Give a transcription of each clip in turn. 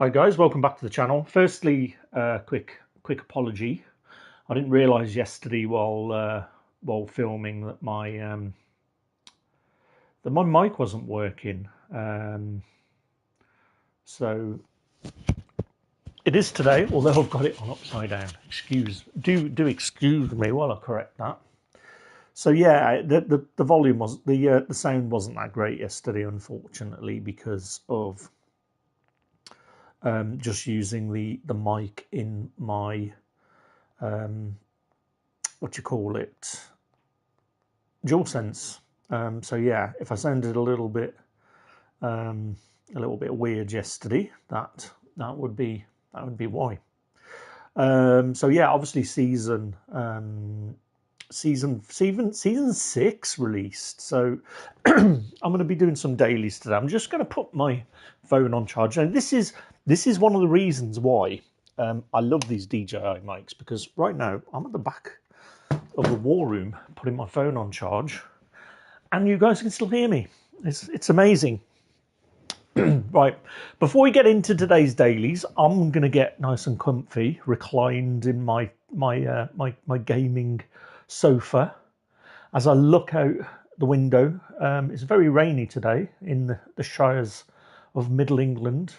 Hi guys, welcome back to the channel. Firstly, quick apology. I didn't realise yesterday while filming that my mic wasn't working. So it is today, although I've got it on upside down. Do excuse me while I correct that. So yeah, the volume was the sound wasn't that great yesterday, unfortunately, because of just using the mic in my what you call it, DualSense. So yeah, if I sounded a little bit weird yesterday, that would be why. So yeah, obviously season 6 released. So I'm going to be doing some dailies today. I'm just going to put my phone on charge, and this is one of the reasons why I love these DJI mics, because right now I'm at the back of the war room putting my phone on charge, and you guys can still hear me. It's amazing. Right, before we get into today's dailies, I'm going to get nice and comfy, reclined in my gaming sofa as I look out the window. It's very rainy today in the shires of Middle England.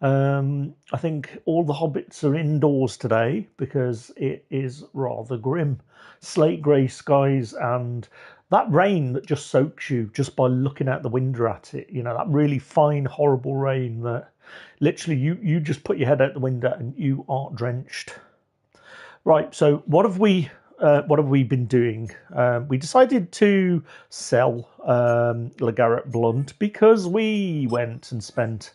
I think all the hobbits are indoors today because it is rather grim. Slate grey skies and that rain that just soaks you just by looking out the window at it. You know, that really fine, horrible rain that literally you just put your head out the window and you are drenched. Right, so what have we been doing? We decided to sell LeGarrette Blunt because we went and spent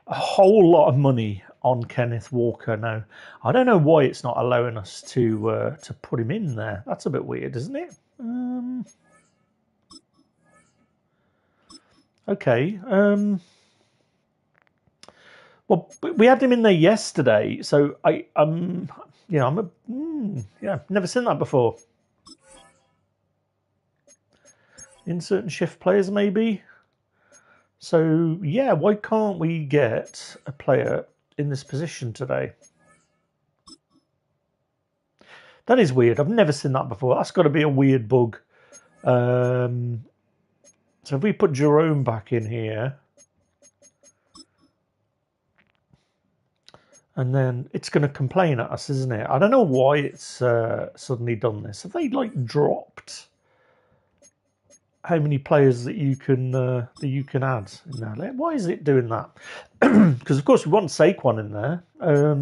a whole lot of money on Kenneth Walker. Now, I don't know why it's not allowing us to put him in there. That's a bit weird, isn't it? Okay. Well, we had him in there yesterday, so never seen that before. Insert and shift players, maybe. So yeah, why can't we get a player in this position today? That is weird. I've never seen that before. That's got to be a weird bug. So if we put Jerome back in here, and then it's going to complain at us, isn't it? I don't know why it's suddenly done this. Have they like dropped how many players that you can add in there? Why is it doing that? Because of course we want Saquon in there.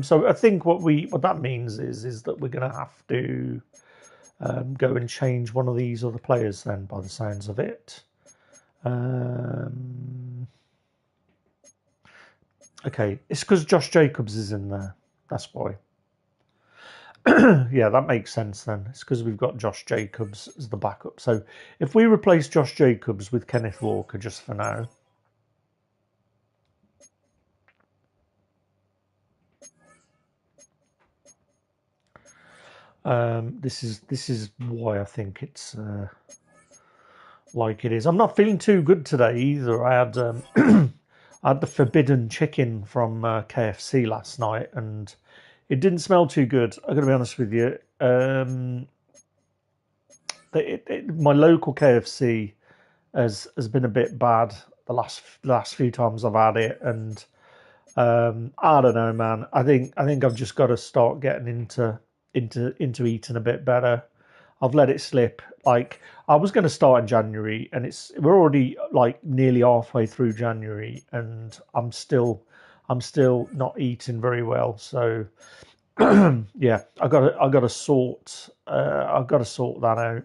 So I think what that means is that we're going to have to go and change one of these other players then, by the sounds of it. Okay, it's because Josh Jacobs is in there. That's why. Yeah, that makes sense then. It's because we've got Josh Jacobs as the backup. So if we replace Josh Jacobs with Kenneth Walker just for now. This is why I think it's like it is. I'm not feeling too good today either. I had I had the forbidden chicken from KFC last night, and it didn't smell too good. I'm going to be honest with you. My local KFC has been a bit bad the last few times I've had it, and I don't know, man. I think I've just got to start getting into eating a bit better. I've let it slip. Like, I was going to start in January, and we're already like nearly halfway through January, and I'm still not eating very well. So yeah, I gotta sort that out.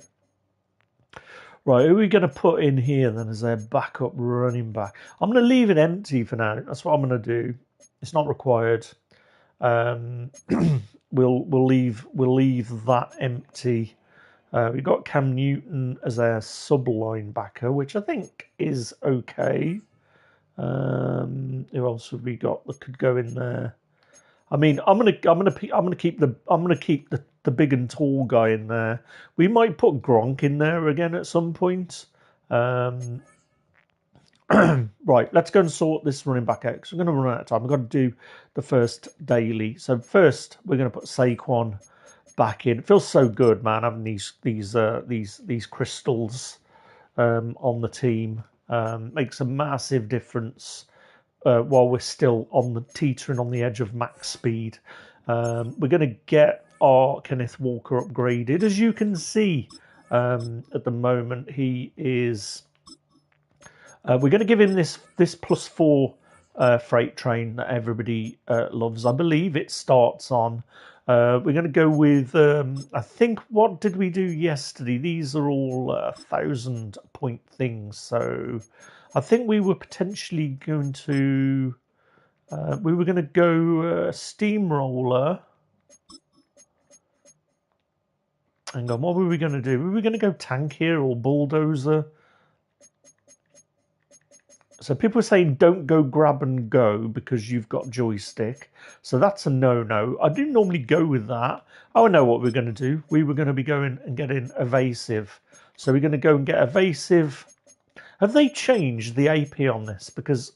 Right, who are we going to put in here then as their backup running back? I'm going to leave it empty for now. That's what I'm going to do. It's not required. We'll leave that empty. We've got Cam Newton as our sub linebacker, which I think is okay. Who else have we got that could go in there? I mean, I'm gonna keep the big and tall guy in there. We might put Gronk in there again at some point. I Right, let's go and sort this running back out because we're going to run out of time. We've got to do the first daily. So first, we're going to put Saquon back in. It feels so good, man, having these crystals on the team. Makes a massive difference while we're still on the teetering on the edge of max speed. We're going to get our Kenneth Walker upgraded. As you can see, at the moment, he is. We're going to give him this +4 freight train that everybody loves. I believe it starts on. We're going to go with. I think, what did we do yesterday? These are all 1,000-point things. So I think we were potentially going to. We were going to go steamroller. Hang on, what were we going to do? Were we going to go tank here or bulldozer? So people are saying don't go grab and go because you've got joystick. So that's a no-no. I do normally go with that. Oh, I know what we're going to do. We were going to be going and getting evasive. So we're going to go and get evasive. Have they changed the AP on this? Because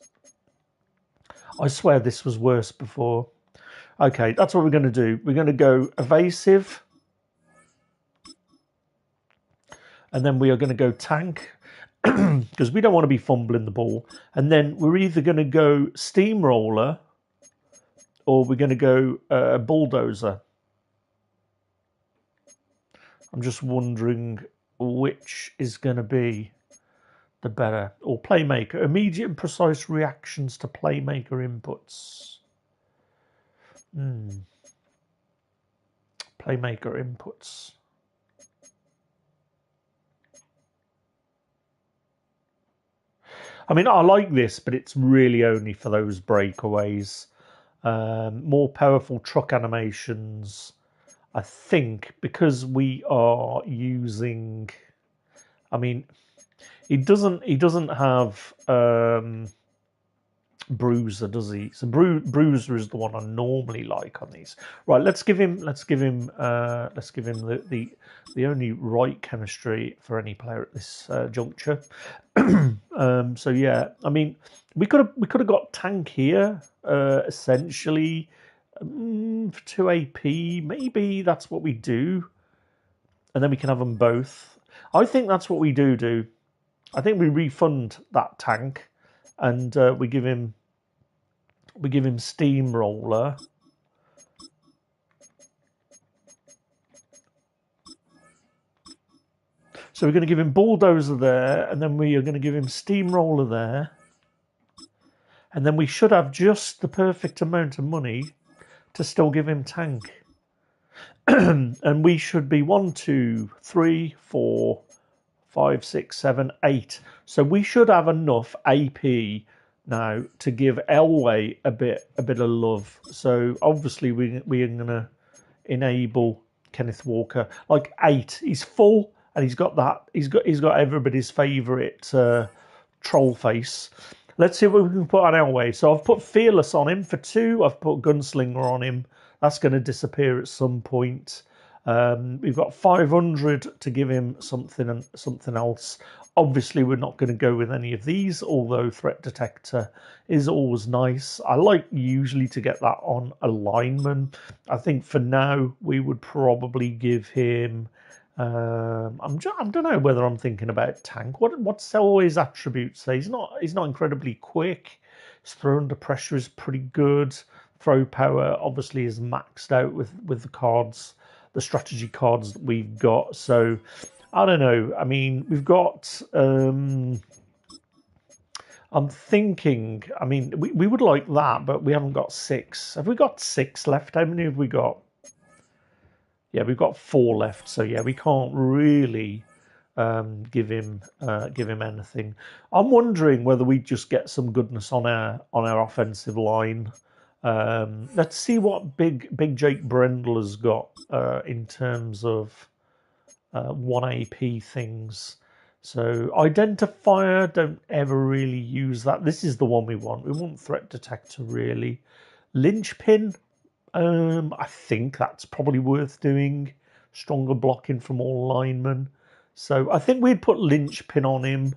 I swear this was worse before. Okay, that's what we're going to do. We're going to go evasive. And then we are going to go tank. Because we don't want to be fumbling the ball. And then we're either going to go steamroller or we're going to go bulldozer. I'm just wondering which is going to be the better. Or playmaker. Immediate and precise reactions to playmaker inputs. Playmaker inputs. I mean, I like this, but it's really only for those breakaways. More powerful truck animations. I think because we are using. I mean, he doesn't have Bruiser, does he? So Bruiser is the one I normally like on these. Right, let's give him the only right chemistry for any player at this juncture. So yeah, I mean, we could have got tank here essentially for 2 AP. Maybe that's what we do, and then we can have them both. I think that's what we do. I think we refund that tank, and we give him steamroller. So we're going to give him bulldozer there, and then we are going to give him steamroller there. And then we should have just the perfect amount of money to still give him tank. And we should be 1, 2, 3, 4, 5, 6, 7, 8. So we should have enough AP now to give Elway a bit of love. So obviously we are going to enable Kenneth Walker like 8. He's full. And he's got that. He's got everybody's favourite troll face. Let's see what we can put on Elway. So I've put Fearless on him for 2. I've put Gunslinger on him. That's going to disappear at some point. We've got 500 to give him something else. Obviously, we're not going to go with any of these, although Threat Detector is always nice. I like usually to get that on a lineman. I think for now we would probably give him. I don't know whether I'm thinking about tank. What's Elway's attributes? He's not incredibly quick. His throw under pressure is pretty good. Throw power obviously is maxed out with the cards, the strategy cards that we've got. So I don't know. I mean, we've got. I'm thinking. I mean, we would like that, but we haven't got 6. Have we got 6 left? How many have we got? Yeah, we've got 4 left, so yeah, we can't really give him anything. I'm wondering whether we just get some goodness on our offensive line. Let's see what big Jake Brendel has got in terms of 1 AP things. So identifier, don't ever really use that. This is the one we want. We want threat detector really. Linchpin. I think that's probably worth doing. Stronger blocking from all linemen. So I think we'd put Linchpin on him.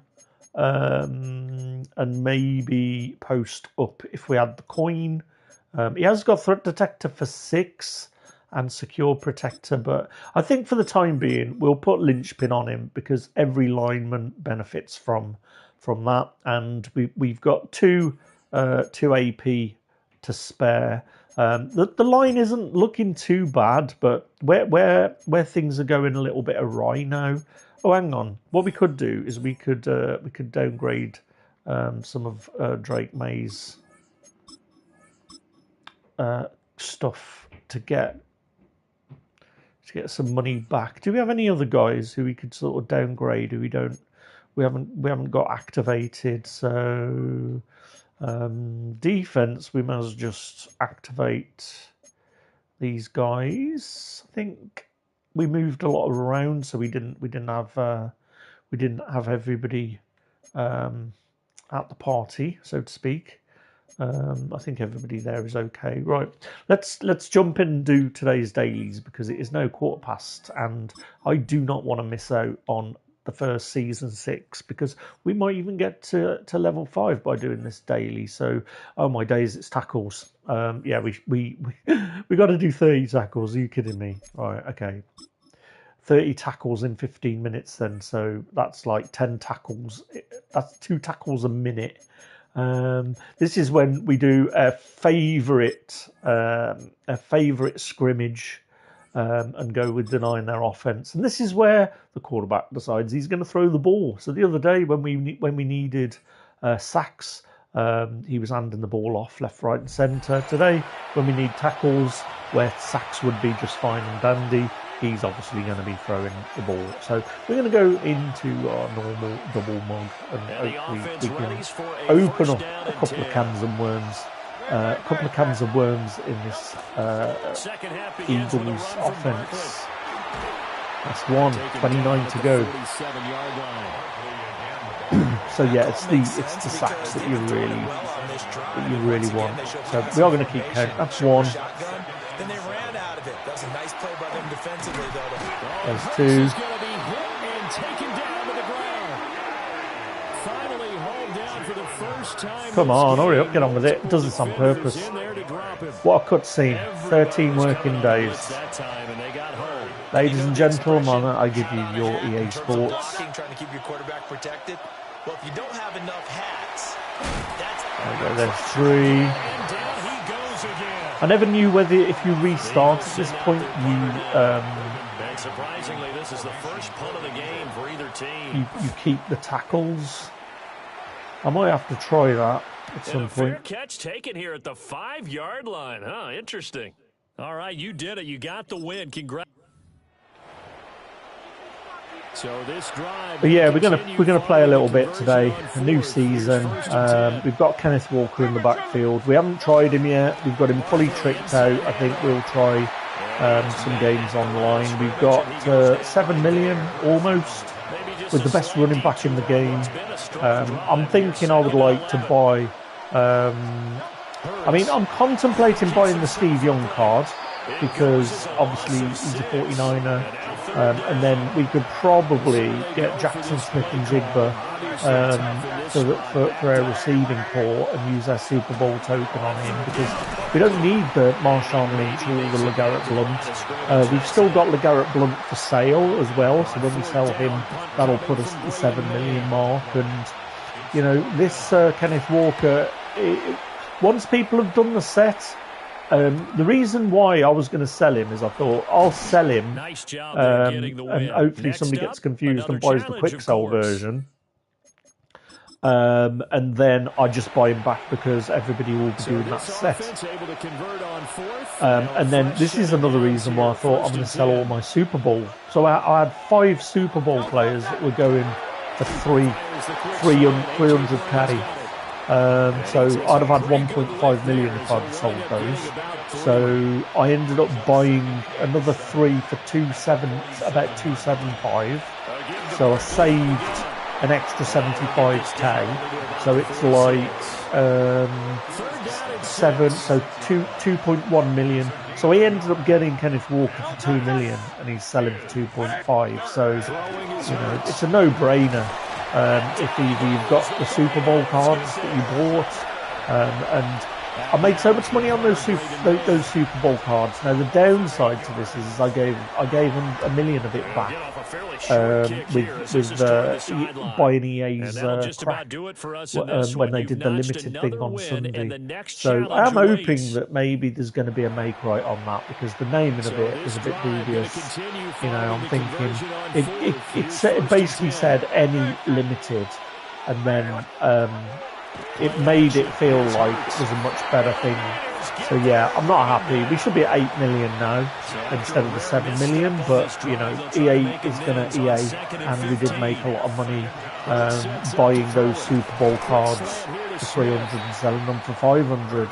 and maybe post up if we had the coin. He has got threat detector for 6 and secure protector, but I think for the time being we'll put linchpin on him because every lineman benefits from that, and we've got two AP to spare. The line isn't looking too bad, but where things are going a little bit awry now. Oh, hang on. What we could do is we could downgrade some of Drake May's stuff to get some money back. Do we have any other guys who we could sort of downgrade who we haven't got activated? So defense, we must just activate these guys. I think we moved a lot around, so we didn't have everybody at the party, so to speak. I think everybody there is okay. Right, let's jump in and do today's dailies because it is now 1:15, and I do not want to miss out on the first season 6 because we might even get to level 5 by doing this daily. So, oh my days, it's tackles. Yeah, we got to do 30 tackles. Are you kidding me? Right, okay. 30 tackles in 15 minutes then, so that's like 10 tackles. That's 2 tackles a minute. This is when we do a favourite scrimmage and go with denying their offense. And this is where the quarterback decides he's going to throw the ball. So the other day when we needed sacks, he was handing the ball off left, right, and centre. Today, when we need tackles, where sacks would be just fine and dandy, he's obviously going to be throwing the ball. So we're going to go into our normal double mug and hopefully we can open up a couple of cans of worms in this Eagles offense. That's 29 to go. So yeah, it's the sacks that you really want. So we are going to keep count. That's 1. Then they ran out of it. That was a nice play by them defensively, though. There's 2. He's going to be hit and taken down to the ground. Finally hauled down for the first time. Come on, hurry up, get on with it. It does this on purpose. What a cutscene. 13 working days. Ladies and gentlemen, I give you your EA Sports. Trying to keep your quarterback protected. Well, if you don't have enough hats, there's 3. I never knew whether if you restart at this point And surprisingly, this is the first punt of the game for either team. You keep the tackles. I might have to try that at some point. Fair catch taken here at the 5-yard line. Huh, interesting. All right, you did it. You got the win. Congrats. So this drive. But yeah, we're gonna play a little bit today. A new season. We've got Kenneth Walker in the backfield. We haven't tried him yet. We've got him fully tricked out. I think we'll try some games online. We've got 7 million almost with the best running back in the game. I'm thinking I would like to buy. I'm contemplating buying the Steve Young card because obviously he's a 49er. And then we could probably get Jackson Smith and Jigba for our receiving core and use our Super Bowl token on him because we don't need the Marshawn Lynch or the LeGarrette Blount. We've still got LeGarrette Blount for sale as well, so when we sell him, that'll put us at the 7 million mark. And, you know, this Kenneth Walker, once people have done the set, the reason why I was going to sell him is I thought I'll sell him and hopefully somebody gets confused and buys the quick sell version. And then I just buy him back because everybody will be doing that set. And then this is another reason why I thought I'm going to sell all my Super Bowl. So I had 5 Super Bowl players that were going for 300k. So I'd have had 1.5 million if I'd sold those. So I ended up buying another 3 for about 275. So I saved an extra 75k. So it's like 2.1 million. So he ended up getting Kenneth Walker for 2 million, and he's selling for 2.5. So you know, it's a no-brainer. if either you've got the Super Bowl cards that you bought, and I made so much money on those Super Bowl cards. Now the downside to this is I gave them $1 million of it back with buying EA's crack when they did the limited thing on Sunday. So I am hoping that maybe there's going to be a make right on that, because the naming of it is a bit dubious. You know, I'm thinking it basically said any limited, and then it made it feel like it was a much better thing. So yeah, I'm not happy. We should be at 8 million now instead of the 7 million, but you know, EA is going to EA, and we did make a lot of money buying those Super Bowl cards for 300 and selling them for 500.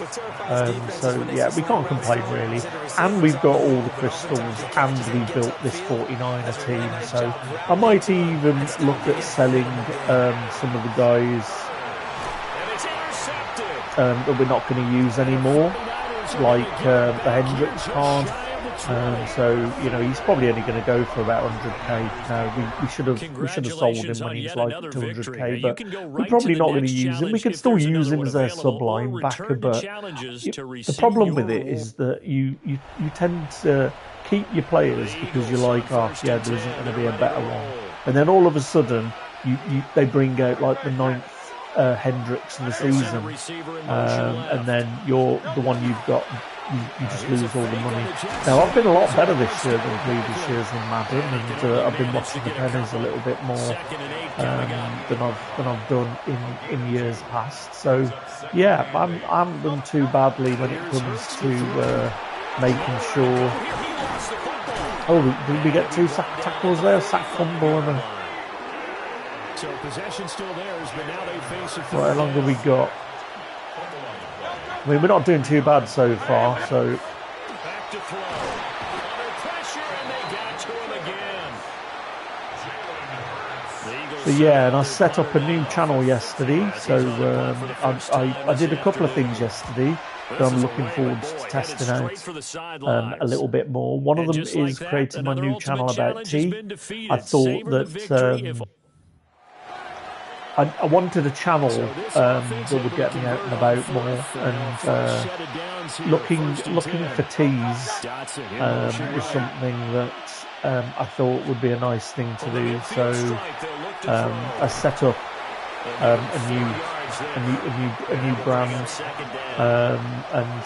So yeah, we can't complain really. And we've got all the crystals, and we built this 49er team. So I might even look at selling some of the guys that we're not going to use anymore, like the Hendricks card. So you know, he's probably only going to go for about 100k. Now we should have sold him when he was like 200k, but we're probably not going to use him. We can still use him as a sublime backer, but the problem with it is that you tend to keep your players because you're like, oh yeah, there isn't going to be a better one, and then all of a sudden they bring out like the 9th Hendricks in the season, and then you're the one you've got. You just lose all the money. Now I've been a lot better this year than previous years in Madden, and I've been watching the pennies a little bit more than I've done in years past. So yeah, I haven't done too badly when it comes to making sure. Oh, did we get 2 sack tackles there? Sack fumble and a. So possession still theirs, but now they face a How long have we got? I mean, we're not doing too bad so far, so. back to throw. Under pressure, and they got to him again. So yeah, and I set up a new channel yesterday. So I did a couple of things yesterday that I'm looking forward to testing out a little bit more. One of them is creating my new channel about tea. I thought that I wanted a channel that would get me out and about more, and looking for teas was something that I thought would be a nice thing to do. So I set up a new brand, and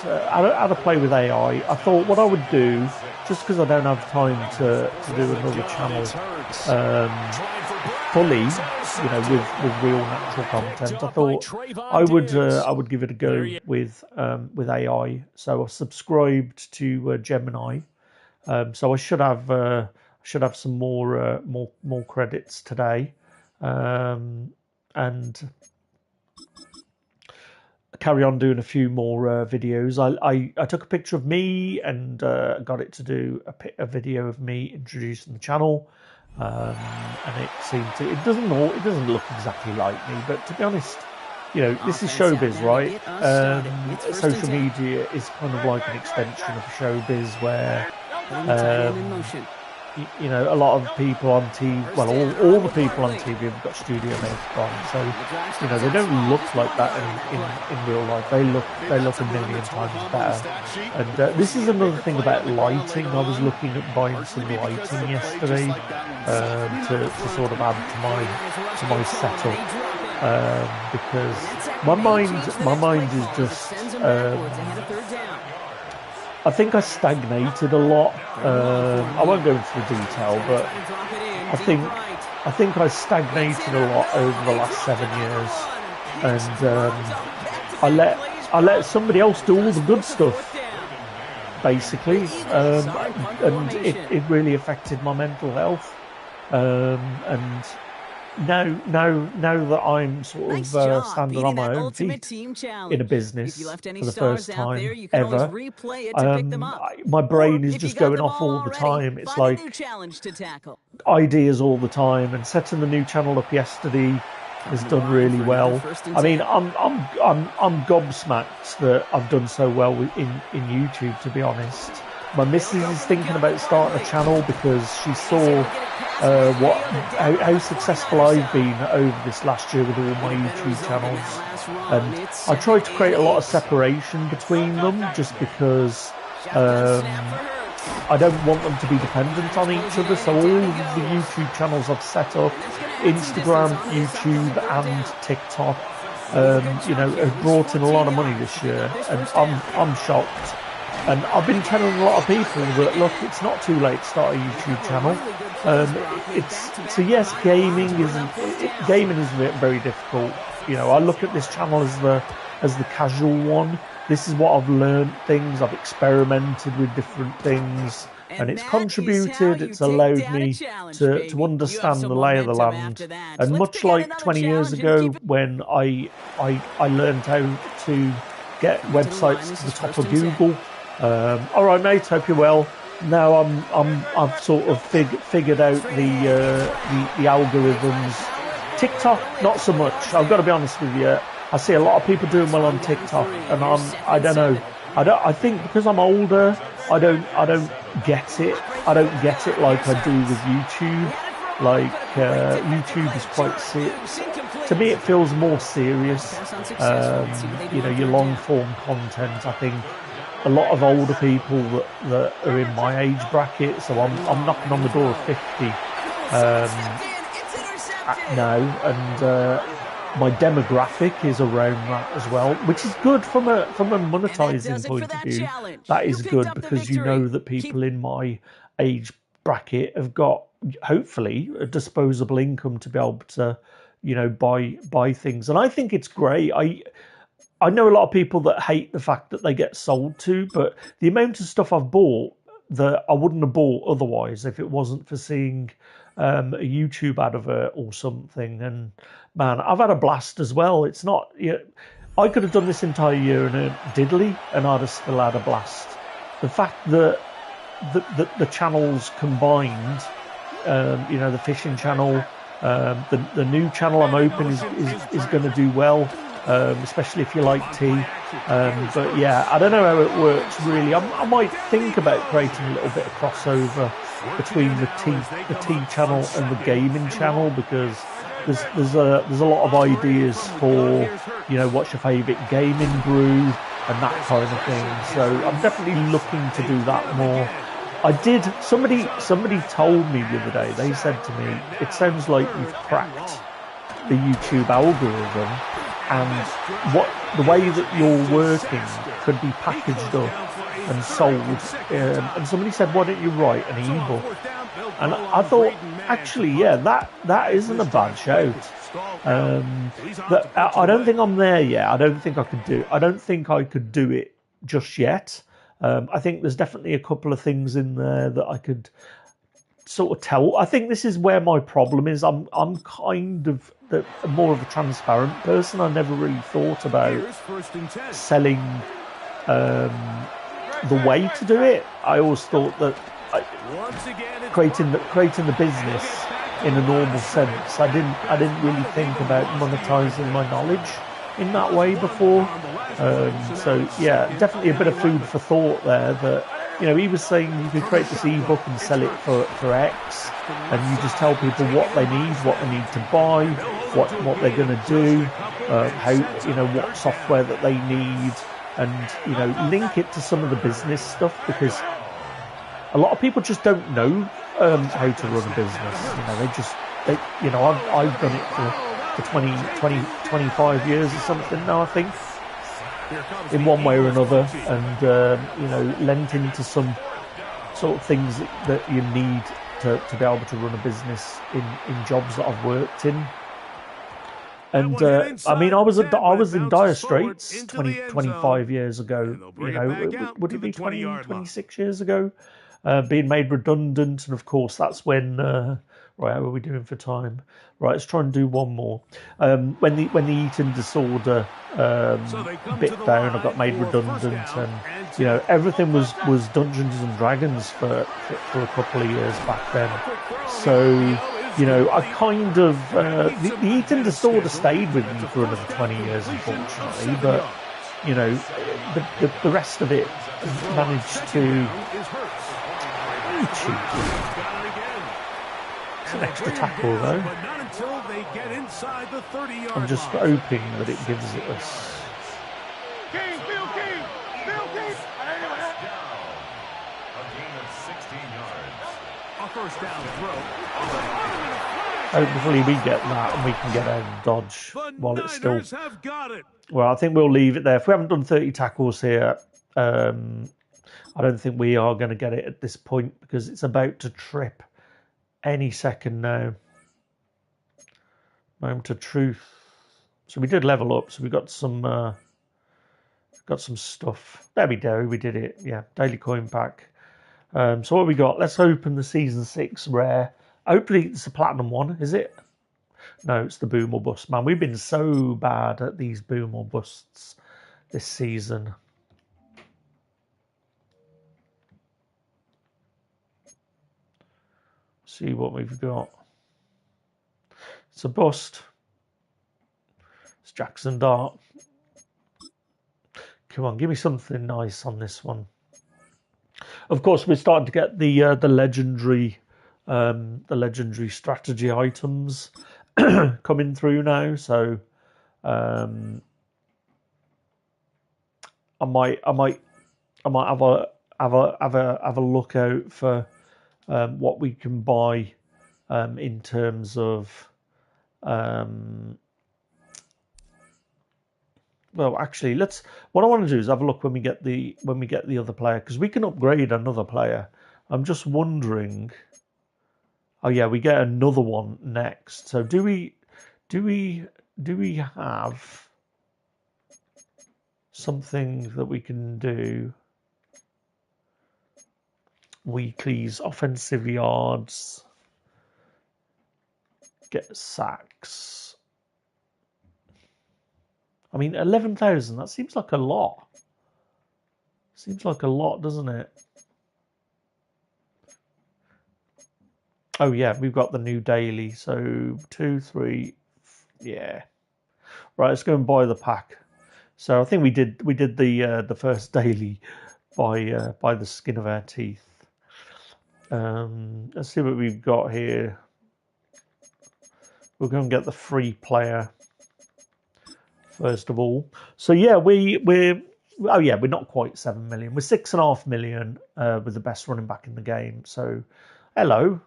had a play with AI. I thought what I would do, just because I don't have time to do another channel fully, you know, with real natural content, I thought I would give it a go with AI. So I subscribed to Gemini. So I should have some more credits today, and carry on doing a few more videos. I took a picture of me and got it to do a video of me introducing the channel. And it doesn't look exactly like me, but to be honest, you know, this is showbiz, right? Social media is kind of like an extension of showbiz, where you know, a lot of people on TV, well, all the people on TV have got studio makeup on, so you know, they don't look like that in real life. They look a million times better. And this is another thing about lighting. I was looking at buying some lighting yesterday to sort of add to my setup, because my mind is just. I think I stagnated a lot. I won't go into the detail, but I think I stagnated a lot over the last 7 years, and I let somebody else do all the good stuff, basically, and it really affected my mental health. And now that I'm sort of standing on my own feet in a business for the first time ever, my brain is just going off all the time. It's like ideas all the time, and setting the new channel up yesterday has done really well. I mean, I'm gobsmacked that I've done so well in YouTube, to be honest. my missus is thinking about starting a channel because she saw how successful I've been over this last year with all my YouTube channels, and I tried to create a lot of separation between them just because I don't want them to be dependent on each other. So all of the YouTube channels I've set up, Instagram, YouTube, and TikTok, have brought in a lot of money this year, and I'm shocked. And I've been telling a lot of people that, look, it's not too late to start a YouTube channel. So yes, gaming is very difficult. I look at this channel as the casual one. This is what I've learned things. I've experimented with different things, and it's contributed. It's allowed me to understand the lay of the land. And much like 20 years ago, when I learned how to get websites to the top of Google. All right, mate. Hope you're well. Now I've sort of figured out the algorithms. TikTok, not so much. I've got to be honest with you. I see a lot of people doing well on TikTok, and I don't know. I think because I'm older, I don't get it. I don't get it like I do with YouTube. Like YouTube is quite serious. To me, it feels more serious. Your long form content. I think a lot of older people that are in my age bracket, so I'm knocking on the door of 50 now, and my demographic is around that as well, which is good from a monetizing point of view. That is good because you know that people in my age bracket have got, hopefully, a disposable income to be able to, buy things, and I think it's great. I know a lot of people that hate the fact that they get sold to, but the amount of stuff I've bought that I wouldn't have bought otherwise if it wasn't for seeing a YouTube advert or something. And man, I've had a blast as well. It's not, I could have done this entire year in a diddly and I'd have still had a blast. The fact that the channels combined, the fishing channel, the new channel I'm open is going to do well. Especially if you like tea. But yeah, I don't know how it works really. I might think about creating a little bit of crossover between the tea channel and the gaming channel, because there's a lot of ideas for, what's your favourite gaming brew and that kind of thing. So I'm definitely looking to do that more. Somebody told me the other day, they said to me, it sounds like you've cracked the YouTube algorithm, and the way that you're working could be packaged up and sold. And somebody said, why don't you write an ebook? And I thought, actually, yeah, that isn't a bad shout. But I don't think I'm there yet. I don't think I could do it just yet. I think there's definitely a couple of things in there that I could sort of tell. I think this is where my problem is. I'm kind of more of a transparent person. I never really thought about selling the way to do it. I always thought that creating the business in a normal sense. I didn't really think about monetizing my knowledge in that way before. So yeah, definitely a bit of food for thought there. That he was saying you could create this ebook and sell it for X, and you just tell people what they need to buy, what they're going to do, how what software that they need, and link it to some of the business stuff, because a lot of people just don't know how to run a business. I've done it for 25 years or something now, I think, in one way or another, and lent into some sort of things that you need to be able to run a business in jobs that I've worked in. And I was in dire straits 25 years ago. Would it be 26 years ago? Being made redundant, and of course that's when. Right, how are we doing for time? Right, let's try and do one more. When the eating disorder bit down, I got made redundant, and everything was Dungeons and Dragons for a couple of years back then. So I kind of the eating disorder stayed with me for another 20 years, unfortunately. But you know, the rest of it managed to. It's an extra tackle though. I'm just hoping that it gives it us. Hopefully we get that and we can get a dodge while it's still. Well, I think we'll leave it there. If we haven't done 30 tackles here, I don't think we are going to get it at this point because it's about to trip any second now. Moment of truth. So we did level up. So we got some stuff. There we go. We did it. Yeah, daily coin pack. So what we got? Let's open the season 6 rare. Hopefully it's the platinum one. Is it? No, it's the boom or bust. Man, we've been so bad at these boom or busts this season. See what we've got. It's a bust. It's Jackson Dart. Come on, give me something nice on this one. Of course, we're starting to get the legendary strategy items coming through now. So I might have a look out for what we can buy in terms of. Well, actually, what I want to do is have a look when we get the other player because we can upgrade another player. I'm just wondering. Oh yeah, we get another one next. So do we have something that we can do? Weeklies, offensive yards, get sacks. I mean, 11,000, that seems like a lot. Seems like a lot, doesn't it? Oh, yeah, we've got the new daily. So 2, 3, yeah. Right, let's go and buy the pack. So I think we did the first daily by the skin of our teeth. Let's see what we've got here. We're going to get the free player first of all. So yeah, we're not quite 7 million. We're 6.5 million with the best running back in the game. So hello.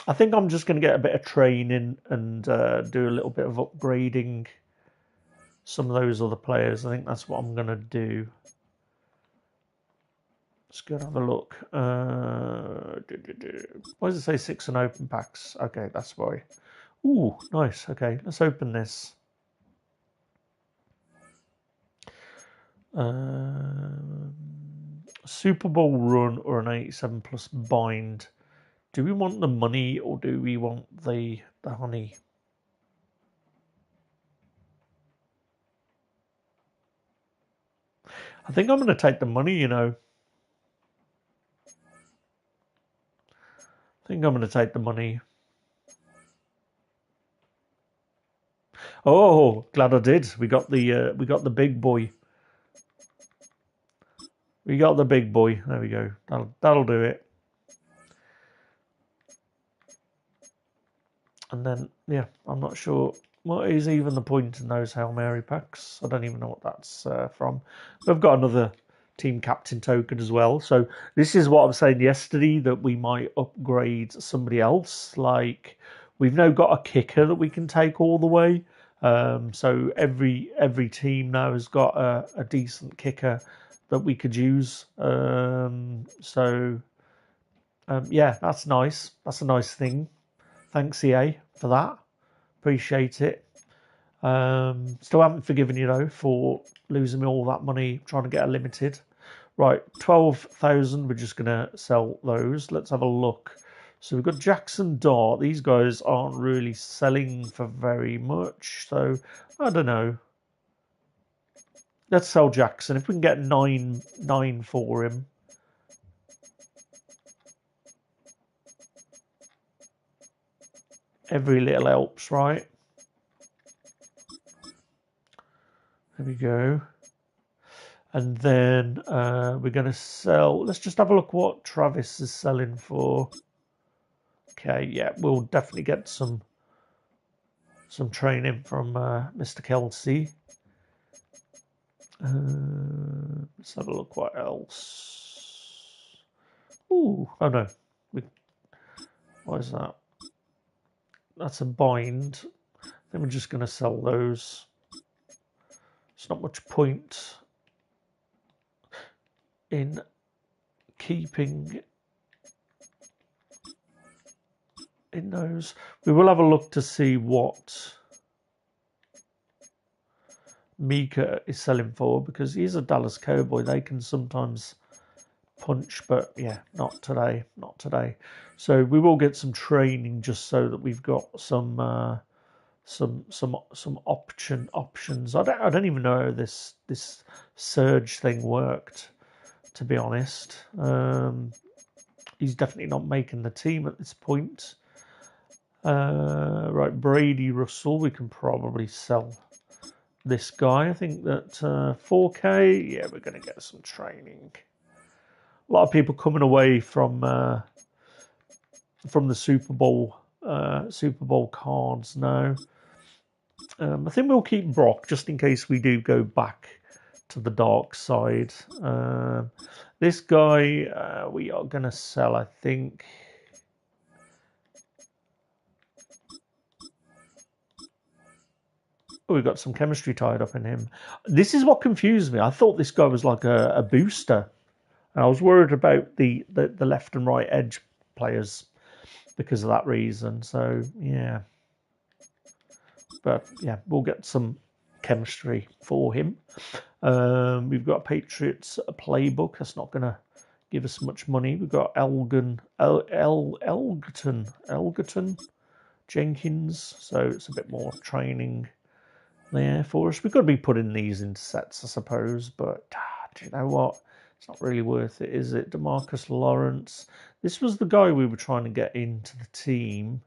I think I'm just going to get a bit of training and do a little bit of upgrading some of those other players. I think that's what I'm going to do. Let's go and have a look. Why does it say 6 and open packs? Okay, that's why. Ooh, nice. Okay, let's open this. Super Bowl run or an 87 plus bind. Do we want the money or do we want the honey? I think I'm going to take the money, you know. I think I'm going to take the money. Oh, glad I did. We got the big boy. We got the big boy. There we go. That'll do it. And then yeah, I'm not sure what is even the point in those Hail Mary packs. I don't even know what that's from. We've got another team captain token as well. So this is what I was saying yesterday, that we might upgrade somebody else. Like we've now got a kicker that we can take all the way. So every team now has got a decent kicker that we could use. Yeah, that's nice. That's a nice thing. Thanks, EA, for that. Appreciate it. Still haven't forgiven you, though, for losing me all that money trying to get a limited. Right, 12,000. We're just going to sell those. Let's have a look. So we've got Jackson Dart. These guys aren't really selling for very much. So, I don't know. Let's sell Jackson. If we can get 9 for him. Every little helps, right? There we go. And then we're going to sell. Let's just have a look what Travis is selling for. Okay, yeah, we'll definitely get some training from Mr. Kelsey. Let's have a look what else. Ooh, oh no. What is that? That's a bind. Then we're just going to sell those. It's not much point in keeping in those. We will have a look to see what Mika is selling for, because he's a Dallas Cowboy. They can sometimes punch, but yeah, not today. So we will get some training just so that we've got some options. I don't even know how this surge thing worked, to be honest. He's definitely not making the team at this point. Right, Brady Russell, we can probably sell this guy. I think that 4K, yeah, we're going to get some training. A lot of people coming away from the Super Bowl cards now. I think we'll keep Brock just in case we do go back to the dark side. This guy we are going to sell, I think. Oh, we've got some chemistry tied up in him. This is what confused me. I thought this guy was like a booster. And I was worried about the left and right edge players because of that reason. So, yeah. But, yeah, we'll get some chemistry for him. We've got Patriots playbook. That's not going to give us much money. We've got Elgton Jenkins. So it's a bit more training there for us. We could be putting these into sets, I suppose. But do you know what? It's not really worth it, is it? DeMarcus Lawrence. This was the guy we were trying to get into the team.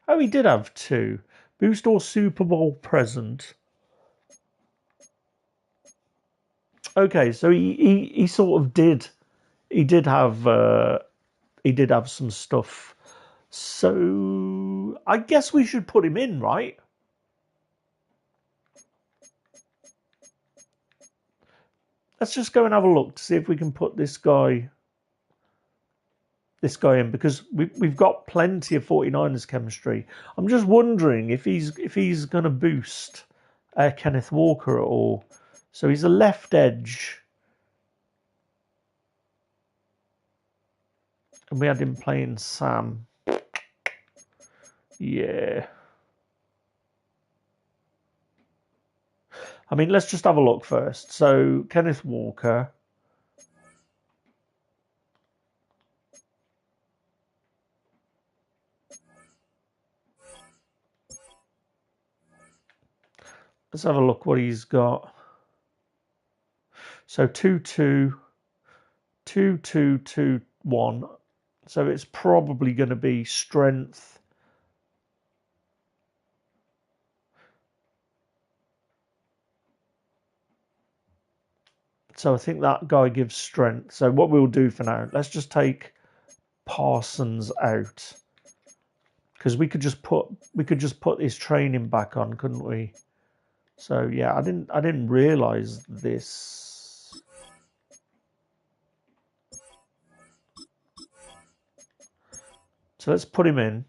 Oh, he did have 2. Boost or Super Bowl present. Okay, so he sort of did. He did have some stuff. So I guess we should put him in, right? Let's just go and have a look to see if we can put this guy in, because we've got plenty of 49ers chemistry. I'm just wondering if he's going to boost Kenneth Walker at all. So he's a left edge, and we had him playing Sam. Yeah. I mean, let's just have a look first. So Kenneth Walker. Let's have a look what he's got. So 2-2, 2-2-2-1. So it's probably going to be strength. So I think that guy gives strength. So what we'll do for now, let's just take Parsons out, because we could just put his training back on, couldn't we? So yeah, I didn't realize this. So let's put him in,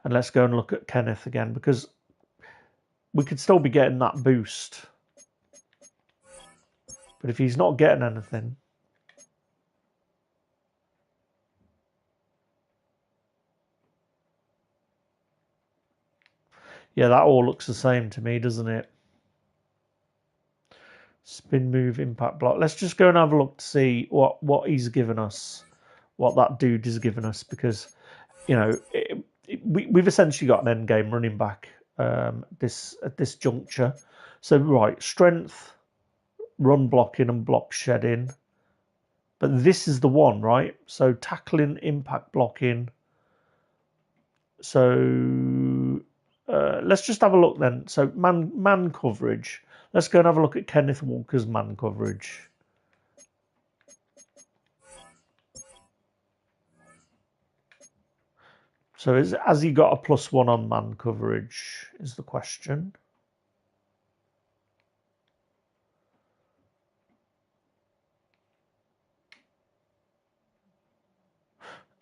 and let's go and look at Kenneth again, because we could still be getting that boost. But if he's not getting anything, yeah, that all looks the same to me, doesn't it? Spin move, impact block. Let's just go and have a look to see what he's given us, what that dude has given us, because, you know, we've essentially got an end game running back at this juncture. So, right, strength, run blocking and block shedding. But this is the one, right? So tackling, impact blocking. So let's just have a look then. So man coverage. Let's go and have a look at Kenneth Walker's man coverage. So has he got a +1 on man coverage is the question.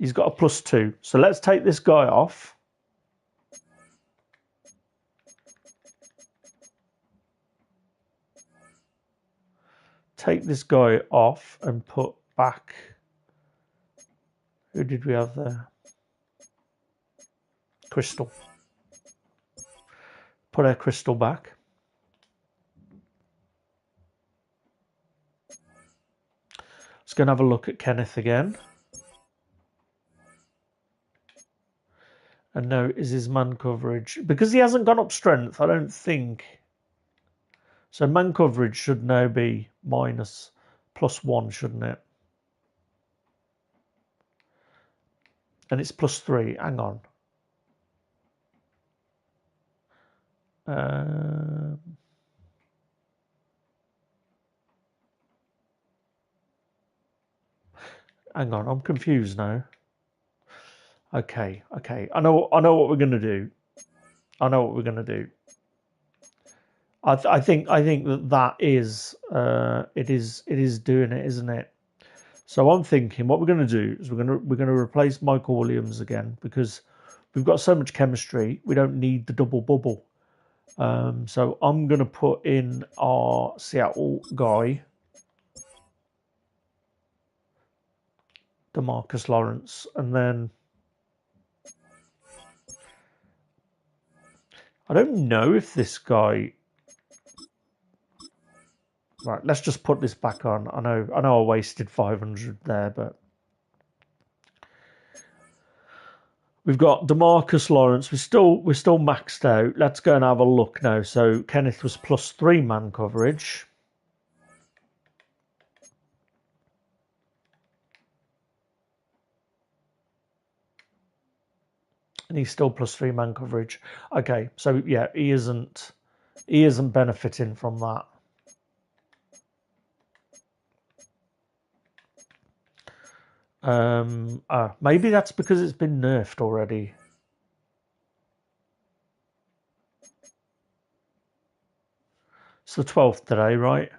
He's got a +2. So let's take this guy off. Take this guy off and put back. Who did we have there? Crystal. Put our Crystal back. Let's go and have a look at Kenneth again. And now is his man coverage. Because he hasn't gone up strength, I don't think. So man coverage should now be +1, shouldn't it? And it's +3. Hang on. Hang on, I'm confused now. Okay. I know what we're gonna do. I think that is it is doing it, isn't it? So I'm thinking what we're gonna do is we're gonna replace Michael Williams again because we've got so much chemistry. We don't need the double bubble. So I'm gonna put in our Seattle guy, DeMarcus Lawrence, and then I don't know if this guy. Right, let's just put this back on. I know I wasted 500 there, but we've got DeMarcus Lawrence. We're still maxed out. Let's go and have a look now. So Kenneth was +3 man coverage. And he's still +3 man coverage. Okay, so yeah, he isn't benefiting from that. Maybe that's because it's been nerfed already. It's the 12th today, right?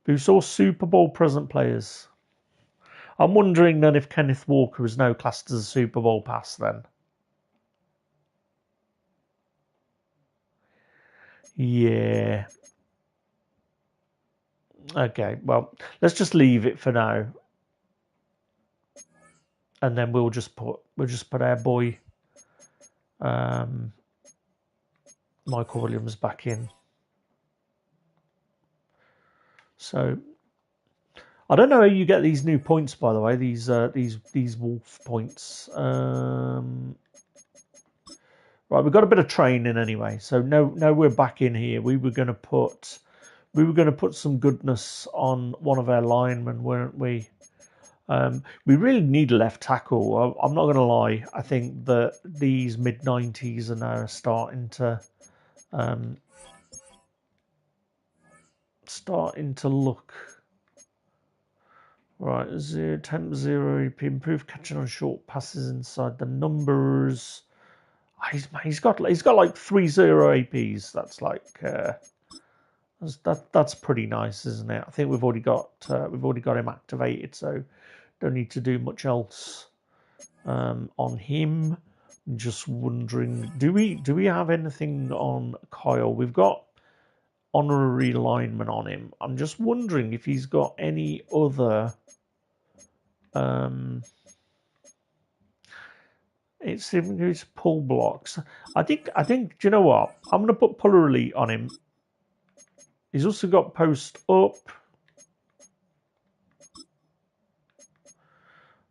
Boost all Super Bowl present players. I'm wondering then if Kenneth Walker is now classed as a Super Bowl pass then. Yeah. Okay, well, let's just leave it for now. And then we'll just put our boy Michael Williams back in. So I don't know how you get these new points, by the way. These wolf points. Right, we've got a bit of training anyway. So now we're back in here. We were going to put some goodness on one of our linemen, weren't we? We really need a left tackle. I'm not going to lie. I think that these mid-90s are now starting to look right. 10-0 AP, improve catching on short passes inside the numbers. He's got like 3-0 APs. That's like that's pretty nice, isn't it? I think we've already got him activated, so don't need to do much else on him. I'm just wondering, do we have anything on Kyle? We've got honorary lineman on him. I'm just wondering if he's got any other. It's even his pull blocks. I think. Do you know what? I'm going to put puller elite on him. He's also got post up.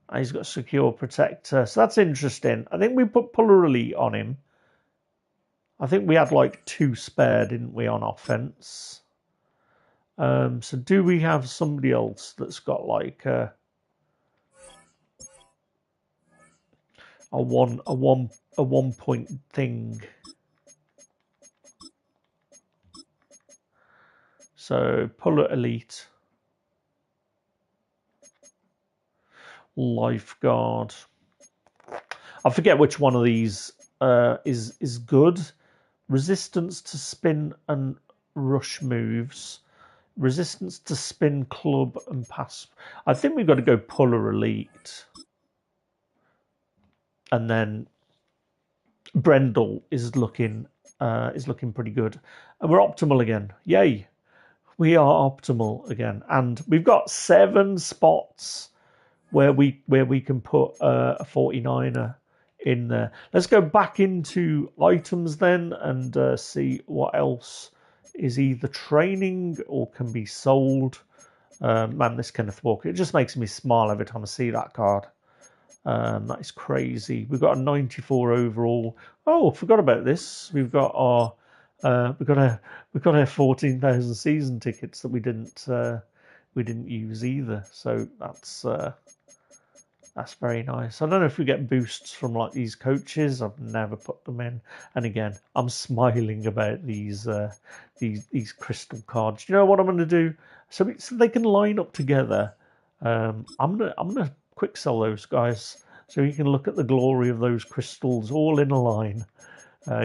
And he's got secure protector. So that's interesting. I think we put puller elite on him. I think we had like 2 spare, didn't we, on offense? So do we have somebody else that's got like a one point thing. So puller elite, lifeguard. I forget which one of these is good. Resistance to spin and rush moves. Resistance to spin, club, and pass. I think we've got to go puller elite. And then Brendel is looking pretty good. And we're optimal again. Yay. We are optimal again. And we've got 7 spots where we can put a 49er in there. Let's go back into items then and see what else is either training or can be sold. Man, this Kenneth Walker, it just makes me smile every time I see that card. That is crazy. We've got a 94 overall. Oh, forgot about this. We've got our 14,000 season tickets that we didn't use either. So that's very nice. I don't know if we get boosts from like these coaches. I've never put them in. And again, I'm smiling about these crystal cards. You know what I'm going to do? So they can line up together. I'm gonna quick sell those guys, so you can look at the glory of those crystals all in a line,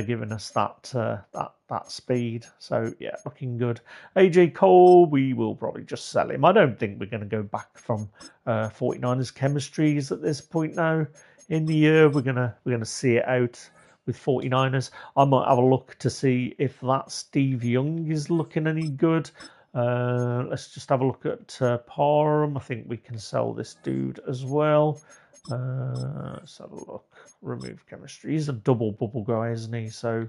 giving us that speed. So yeah, looking good. AJ Cole, we will probably just sell him. I don't think we're going to go back from 49ers chemistries at this point now in the year. We're gonna see it out with 49ers. I might have a look to see if that Steve Young is looking any good. Let's just have a look at Parham. I think we can sell this dude as well. Let's have a look. Remove chemistry. He's a double bubble guy, isn't he? So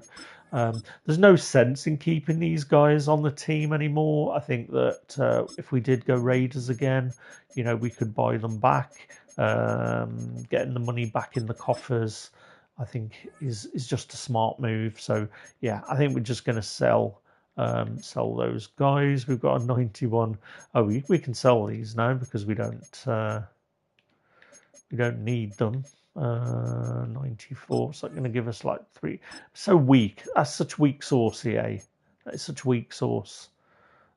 there's no sense in keeping these guys on the team anymore. I think that if we did go Raiders again, we could buy them back. Getting the money back in the coffers, I think, is just a smart move. So yeah, I think we're just going to sell those guys. We've got a 91. Oh, we can sell these now because we don't need them. 94. So it's going to give us like 3. So weak. That's such weak sauce, EA. That is such weak sauce.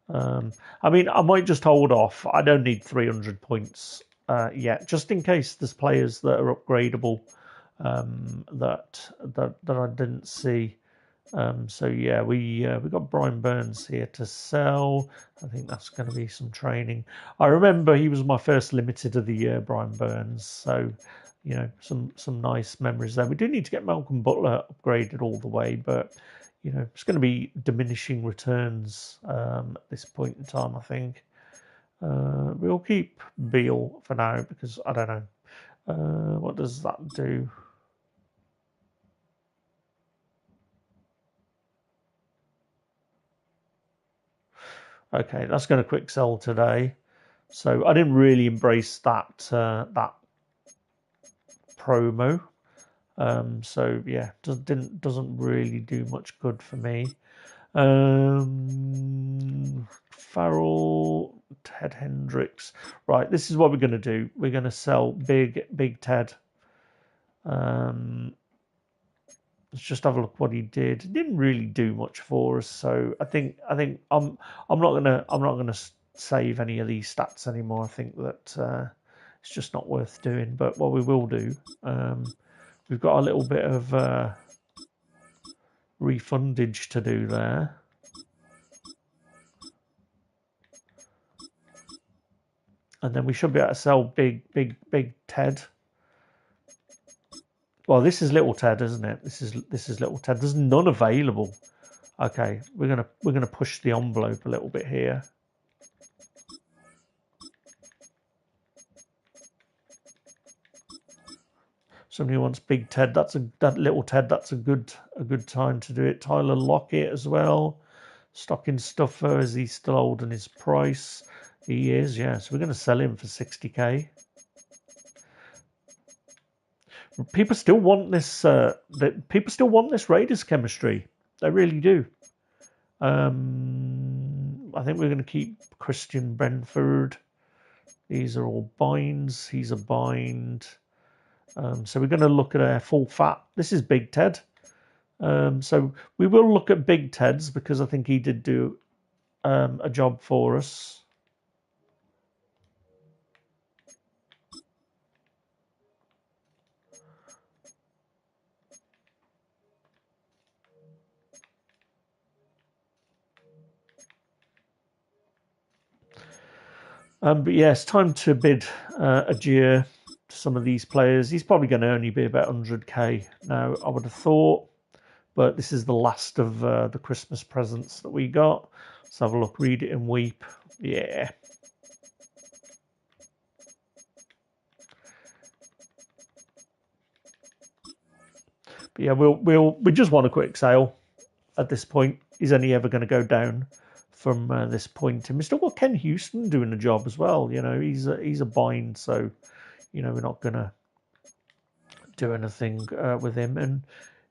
I mean, I might just hold off. I don't need 300 points yet, just in case there's players that are upgradable that I didn't see. So yeah, we got Brian Burns here to sell. I think that's going to be some training. I remember he was my first limited of the year, Brian Burns. So some nice memories there. We do need to get Malcolm Butler upgraded all the way, but it's going to be diminishing returns at this point in time. I think we'll keep Beal for now because I don't know what does that do. Okay, that's going to quick sell today. So I didn't really embrace that promo. So yeah, doesn't really do much good for me. Farrell, Ted Hendricks. Right, this is what we're going to do. We're going to sell Big Ted. Let's just have a look what he did. He didn't really do much for us, so I think I'm not gonna save any of these stats anymore. I think that it's just not worth doing. But what we will do, we've got a little bit of refundage to do there. And then we should be able to sell big Ted. Well, this is little Ted, isn't it? This is little Ted. There's none available. Okay, we're gonna push the envelope a little bit here. Somebody wants Big Ted. That little Ted. That's a good time to do it. Tyler Lockett as well. Stocking stuffer. Is he still holding his price? He is. Yeah. So we're going to sell him for 60k. People still want this. People still want this Raiders chemistry. They really do. I think we're going to keep Christian Brentford. These are all binds. He's a bind. So we're going to look at a full fat. This is Big Ted. So we will look at Big Ted's because I think he did do a job for us. But yeah, it's time to bid adieu to some of these players. He's probably going to only be about 100k now, I would have thought. But this is the last of the Christmas presents that we got. Let's have a look, read it and weep. Yeah. But yeah, we just want a quick sale at this point. He's only ever going to go down from this point. And we still got Ken Houston doing the job as well. You know, he's a bind, so you know we're not going to do anything with him. And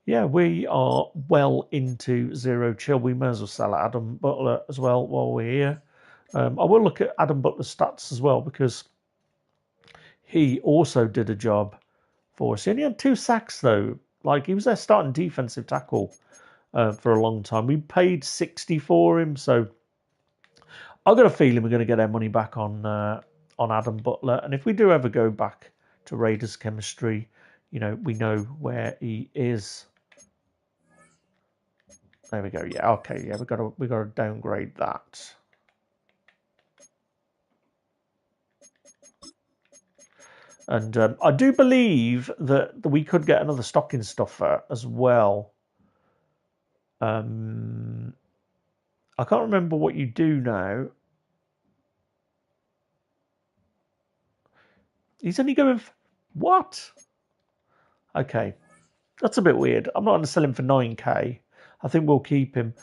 yeah, we are well into zero chill. We may as well sell Adam Butler as well while we're here. I will look at Adam Butler's stats as well because he also did a job for us. He only had 2 sacks though. Like he was their starting defensive tackle for a long time. We paid 60 for him, so I've got a feeling we're going to get our money back on Adam Butler. And if we do ever go back to Raiders chemistry, you know, we know where he is. There we go. Yeah, okay. Yeah, we got to downgrade that. And I do believe that we could get another stocking stuffer as well. I can't remember what you do now. He's only going for... What? Okay. That's a bit weird. I'm not going to sell him for 9k. I think we'll keep him.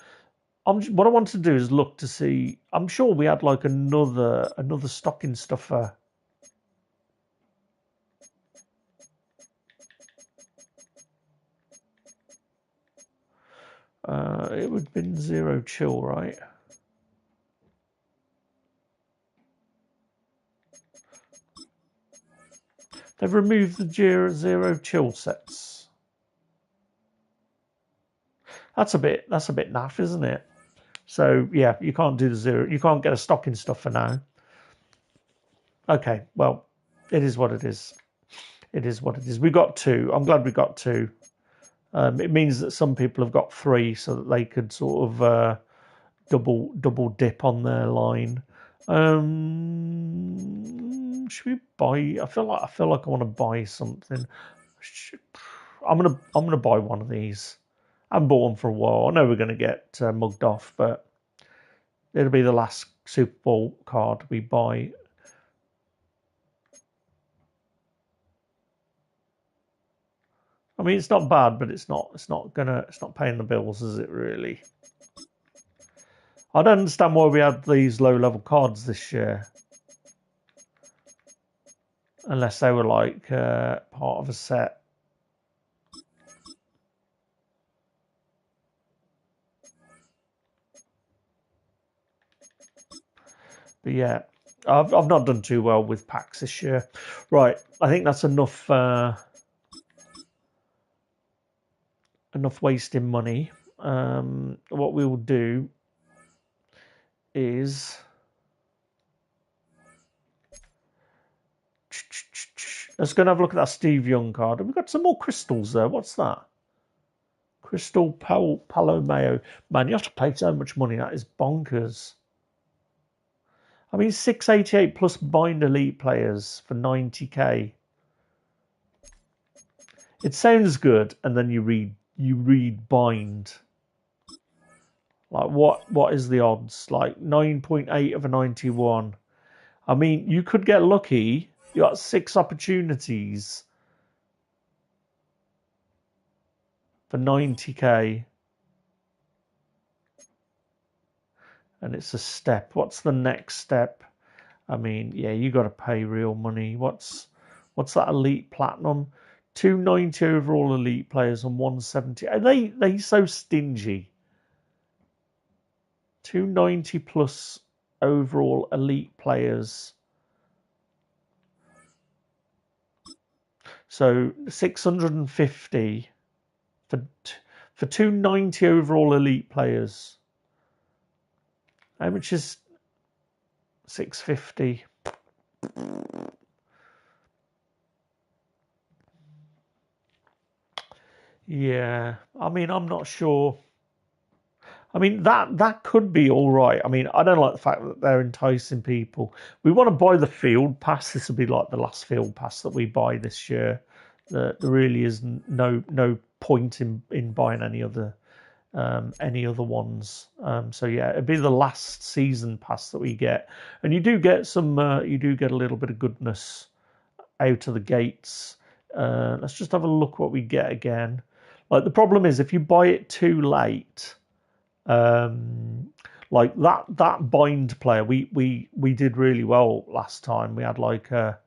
What I want to do is look to see... I'm sure we had like another stocking stuffer. It would have been zero chill, right? They've removed the zero chill sets. That's a bit naff, isn't it? So yeah, you can't do the zero. You can't get a stocking stuffer now. Okay, well, it is what it is. It is what it is. We got 2. I'm glad we got 2. It means that some people have got 3, so that they could sort of double dip on their line. Should we buy? I feel like I want to buy something. I'm gonna buy one of these. I haven't bought one for a while. I know we're gonna get mugged off, but it'll be the last Super Bowl card we buy. I mean, it's not bad, but it's not paying the bills, is it really? I don't understand why we had these low-level cards this year. Unless they were like part of a set. But yeah, I've not done too well with packs this year. Right, I think that's enough wasting money. What we will do is let's go and have a look at that Steve Young card. We've got some more crystals there. What's that? Crystal Palomeo. Man, you have to pay so much money. That is bonkers. I mean, 688 plus bind elite players for 90k. It sounds good, and then you read bind. Like what is the odds? Like 9.8 of a 91. I mean, you could get lucky. You got 6 opportunities for 90k. And it's a step. What's the next step? I mean, yeah, you got to pay real money. What's that elite platinum? 290 overall elite players and 170. Are they so stingy? 290 plus overall elite players. So 650 for 290 overall elite players. How much is 650? Yeah, I mean, I'm not sure. I mean, that could be all right. I mean, I don't like the fact that they're enticing people. We want to buy the field pass. This will be like the last field pass that we buy this year. There really is no point in buying any other ones. So yeah, it'd be the last season pass that we get, and you do get some. You do get a little bit of goodness out of the gates. Let's just have a look what we get again. Like the problem is if you buy it too late. Like that bind player, we did really well last time. We had like a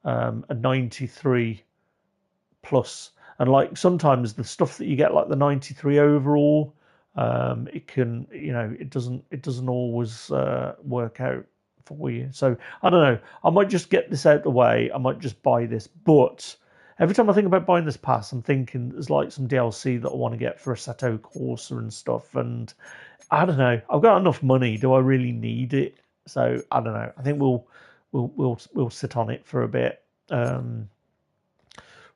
93 plus, and like sometimes the stuff that you get like the 93 overall, it can it doesn't always work out for you. So I don't know. I might just get this out the way. I might just buy this, but. Every time I think about buying this pass, I'm thinking there's like some DLC that I want to get for Assetto Corsa and stuff. And I don't know. I've got enough money. Do I really need it? So I don't know. I think we'll sit on it for a bit.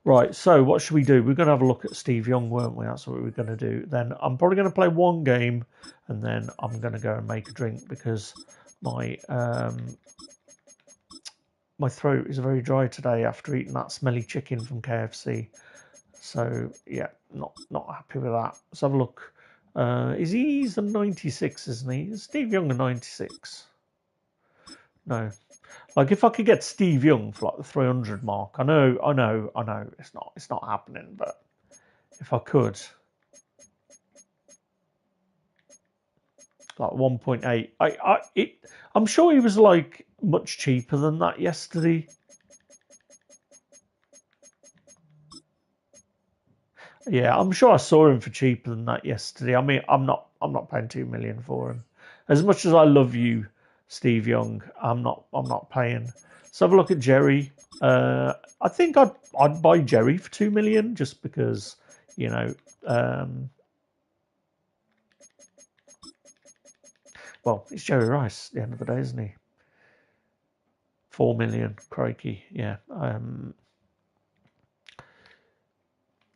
Right. So what should we do? We're going to have a look at Steve Young, weren't we? That's what we're going to do. Then I'm probably going to play one game, and then I'm going to go and make a drink because my throat is very dry today after eating that smelly chicken from KFC. So yeah, not happy with that. Let's have a look. He's a 96, isn't he? Is Steve Young a 96? No. Like if I could get Steve Young for like the 300 mark, I know, it's not happening. But if I could, like 1.8, I'm sure he was like much cheaper than that yesterday. Yeah, I'm sure I saw him for cheaper than that yesterday. I mean, I'm not paying $2 million for him. As much as I love you, Steve Young, I'm not paying. Let's have a look at Jerry. I think I'd buy Jerry for $2 million just because well, it's Jerry Rice at the end of the day, isn't he? 4 million, crikey, yeah.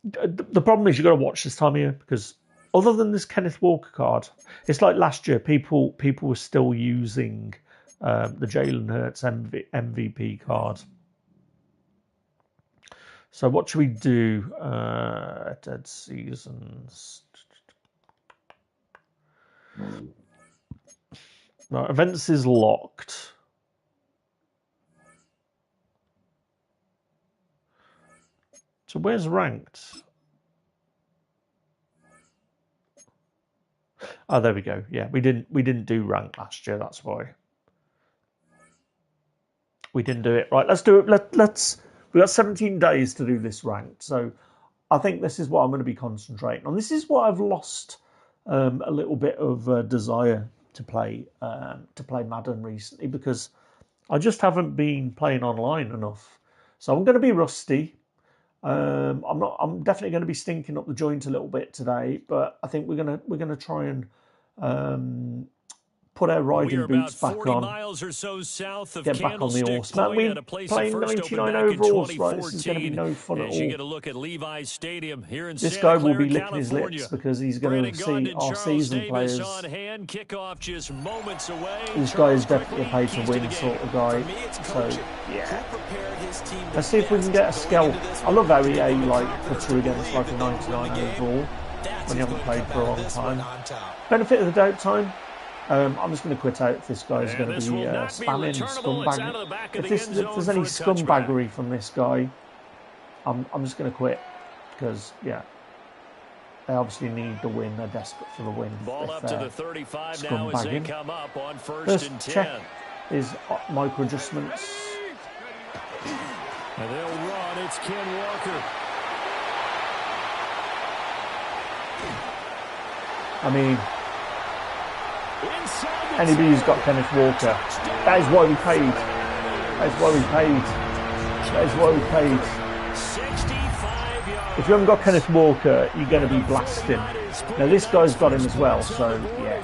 The problem is you've got to watch this time of year because other than this Kenneth Walker card, it's like last year. People were still using the Jalen Hurts MVP card. So what should we do? Dead seasons. Right, events is locked. So where's ranked? Oh, there we go. Yeah, we didn't do ranked last year. That's why we didn't do it. Right, let's do it. Let's. We got 17 days to do this ranked. So I think this is what I'm going to be concentrating on. This is what I've lost a little bit of desire to play Madden recently because I just haven't been playing online enough. So I'm going to be rusty. I'm definitely going to be stinking up the joint a little bit today, but I think we're gonna try and put our riding boots back on. Get back on the horse. Man, we're playing 99 overalls, right? This is going to be no fun at all. Get a look at Levi's Stadium here in this guy will be licking his lips because he's going to see our season players. This guy is definitely a pay-to-win sort of guy. So, yeah. Let's see if we can get a scalp. I love how EA puts you against like a 99 overall when you haven't played for a long time. Benefit of the doubt time. I'm just going to quit out if this guy's going to be spamming scumbag. If there's any scumbaggery from this guy, I'm just going to quit because yeah, they obviously need the win. They're desperate for the win. Ball up to the 35 now as they come up on first and 10. Check is micro adjustments. And they'll run. It's Ken Walker. I mean, anybody who's got Kenneth Walker, that is why we paid. That is why we paid. That is why we paid. if you haven't got Kenneth Walker, you're going to be blasting. Now this guy's got him as well, so yeah,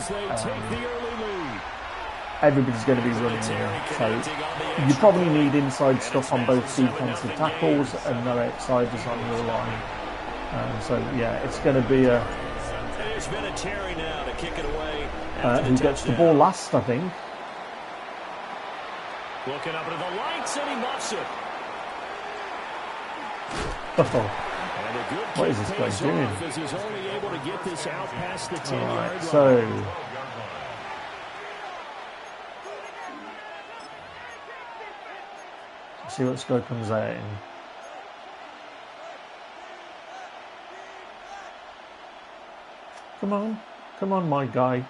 everybody's going to be running here. So you probably need inside stuff on both defensive tackles and no outsiders on your line. So yeah, it's going to be a who gets the ball last, I think. Looking up into the lights, and he muffs it. What is this guy doing? He's only able to get this out past the 10-yard line. So see what this guy comes out in. Come on, my guy.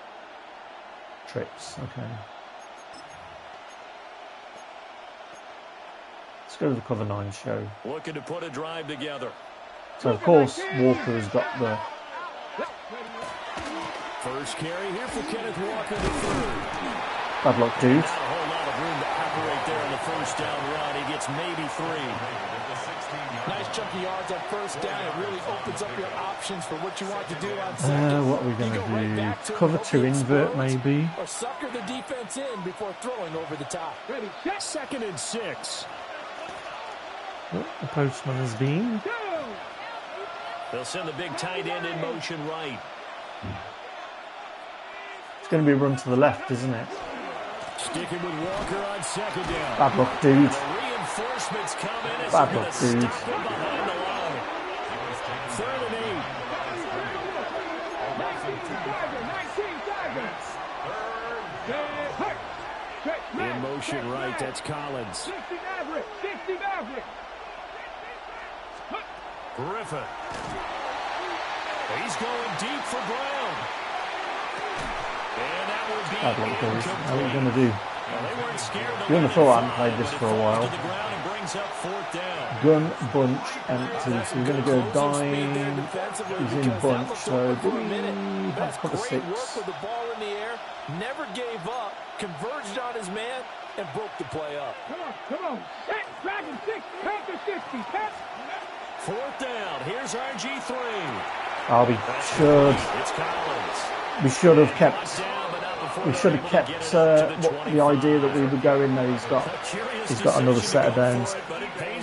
Trips, okay. Let's go to the cover 9 show. Looking to put a drive together. So of course Walker has got the first carry here for Kenneth Walker, the third. bad luck, dude. Not a whole lot of room to operate there on the first down run. He gets maybe 3. Nice chunky yards on first down. It really opens up your options for what you want to do on second. What are we going to do? Cover 2 invert, maybe. Or sucker the defense in before throwing over the top. Ready, 2nd and 6. Oh, the postman has been. They'll send the big tight end in motion right. It's going to be a run to the left, isn't it? Sticking with Walker on 2nd down. Bad luck, dude. Reinforcements come in as Bad they're luck, going to dude. stop him behind the line. 3rd and 8. In motion right, that's Collins. Griffin. He's going deep for Brown. And that will be Bad luck, boys. How are we going to do? Well, they weren't scared. You wouldn't have thought I hadn't played this for a while. To the ground and brings up 4th down. Gun, bunch, empty. So we're going to go dime. He's in bunch. So do we have cover 6? Great work with the ball in the air. Never gave up. Converged on his man and broke the play up. Come on. Dragon 6. Panther 60. 4th down. Here's RG3. Oh, we should have kept. We should have kept the idea that we would go in there. He's got another set of downs.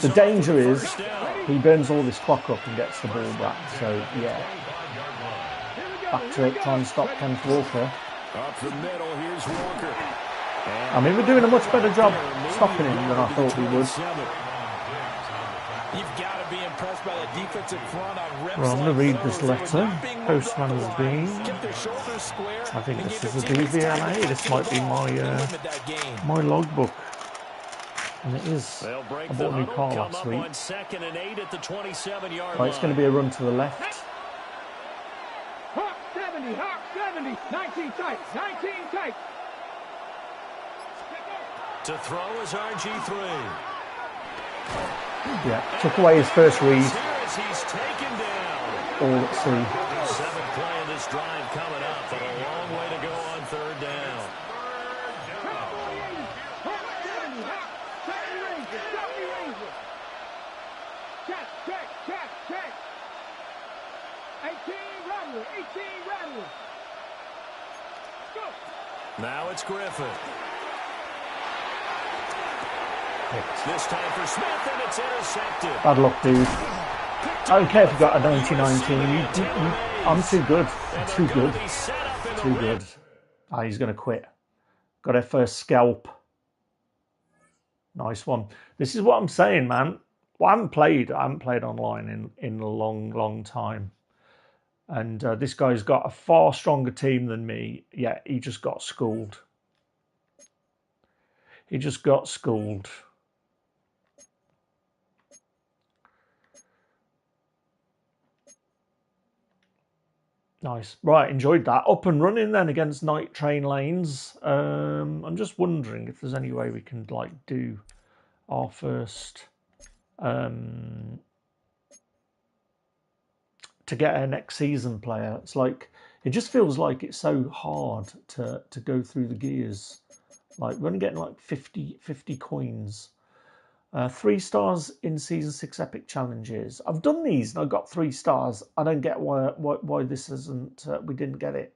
The danger is he burns all this clock up and gets the ball back. So yeah, back to it, try and stop Kenneth Walker. Up the middle, here's Walker. I mean, we're doing a much better job stopping him than I thought we would. You've got to be impressed by the defensive front on reps. Well, I'm going to read this letter. Postman has been. Square, I think this is a DVLA. This might be my logbook. And it is. I bought a new car last week. Right, it's going to be a run to the left. Hawk 70, 19 tight, 19 tight. To throw is RG3. Yeah, took away his first read. He's taken down. All at sea. 7th play of this drive coming up, but a long way to go on 3rd down. Check. 18 rattler. Go. Now it's Griffin. This time for Smith, and it's intercepted. Bad luck, dude. I don't care if you got a 1919. I'm too good. Too good. Ah, he's going to quit. Got our first scalp. Nice one. This is what I'm saying, man. Well, I haven't played online in a long time. And this guy's got a far stronger team than me. Yeah, he just got schooled. Nice. Right, enjoyed that. Up and running then against Night Train Lanes. I'm just wondering if there's any way we can do our first to get our next season player. It's it just feels like it's so hard to go through the gears. We're only getting 50 coins. 3 stars in Season 6 Epic Challenges. I've done these and I got 3 stars. I don't get why this isn't, we didn't get it.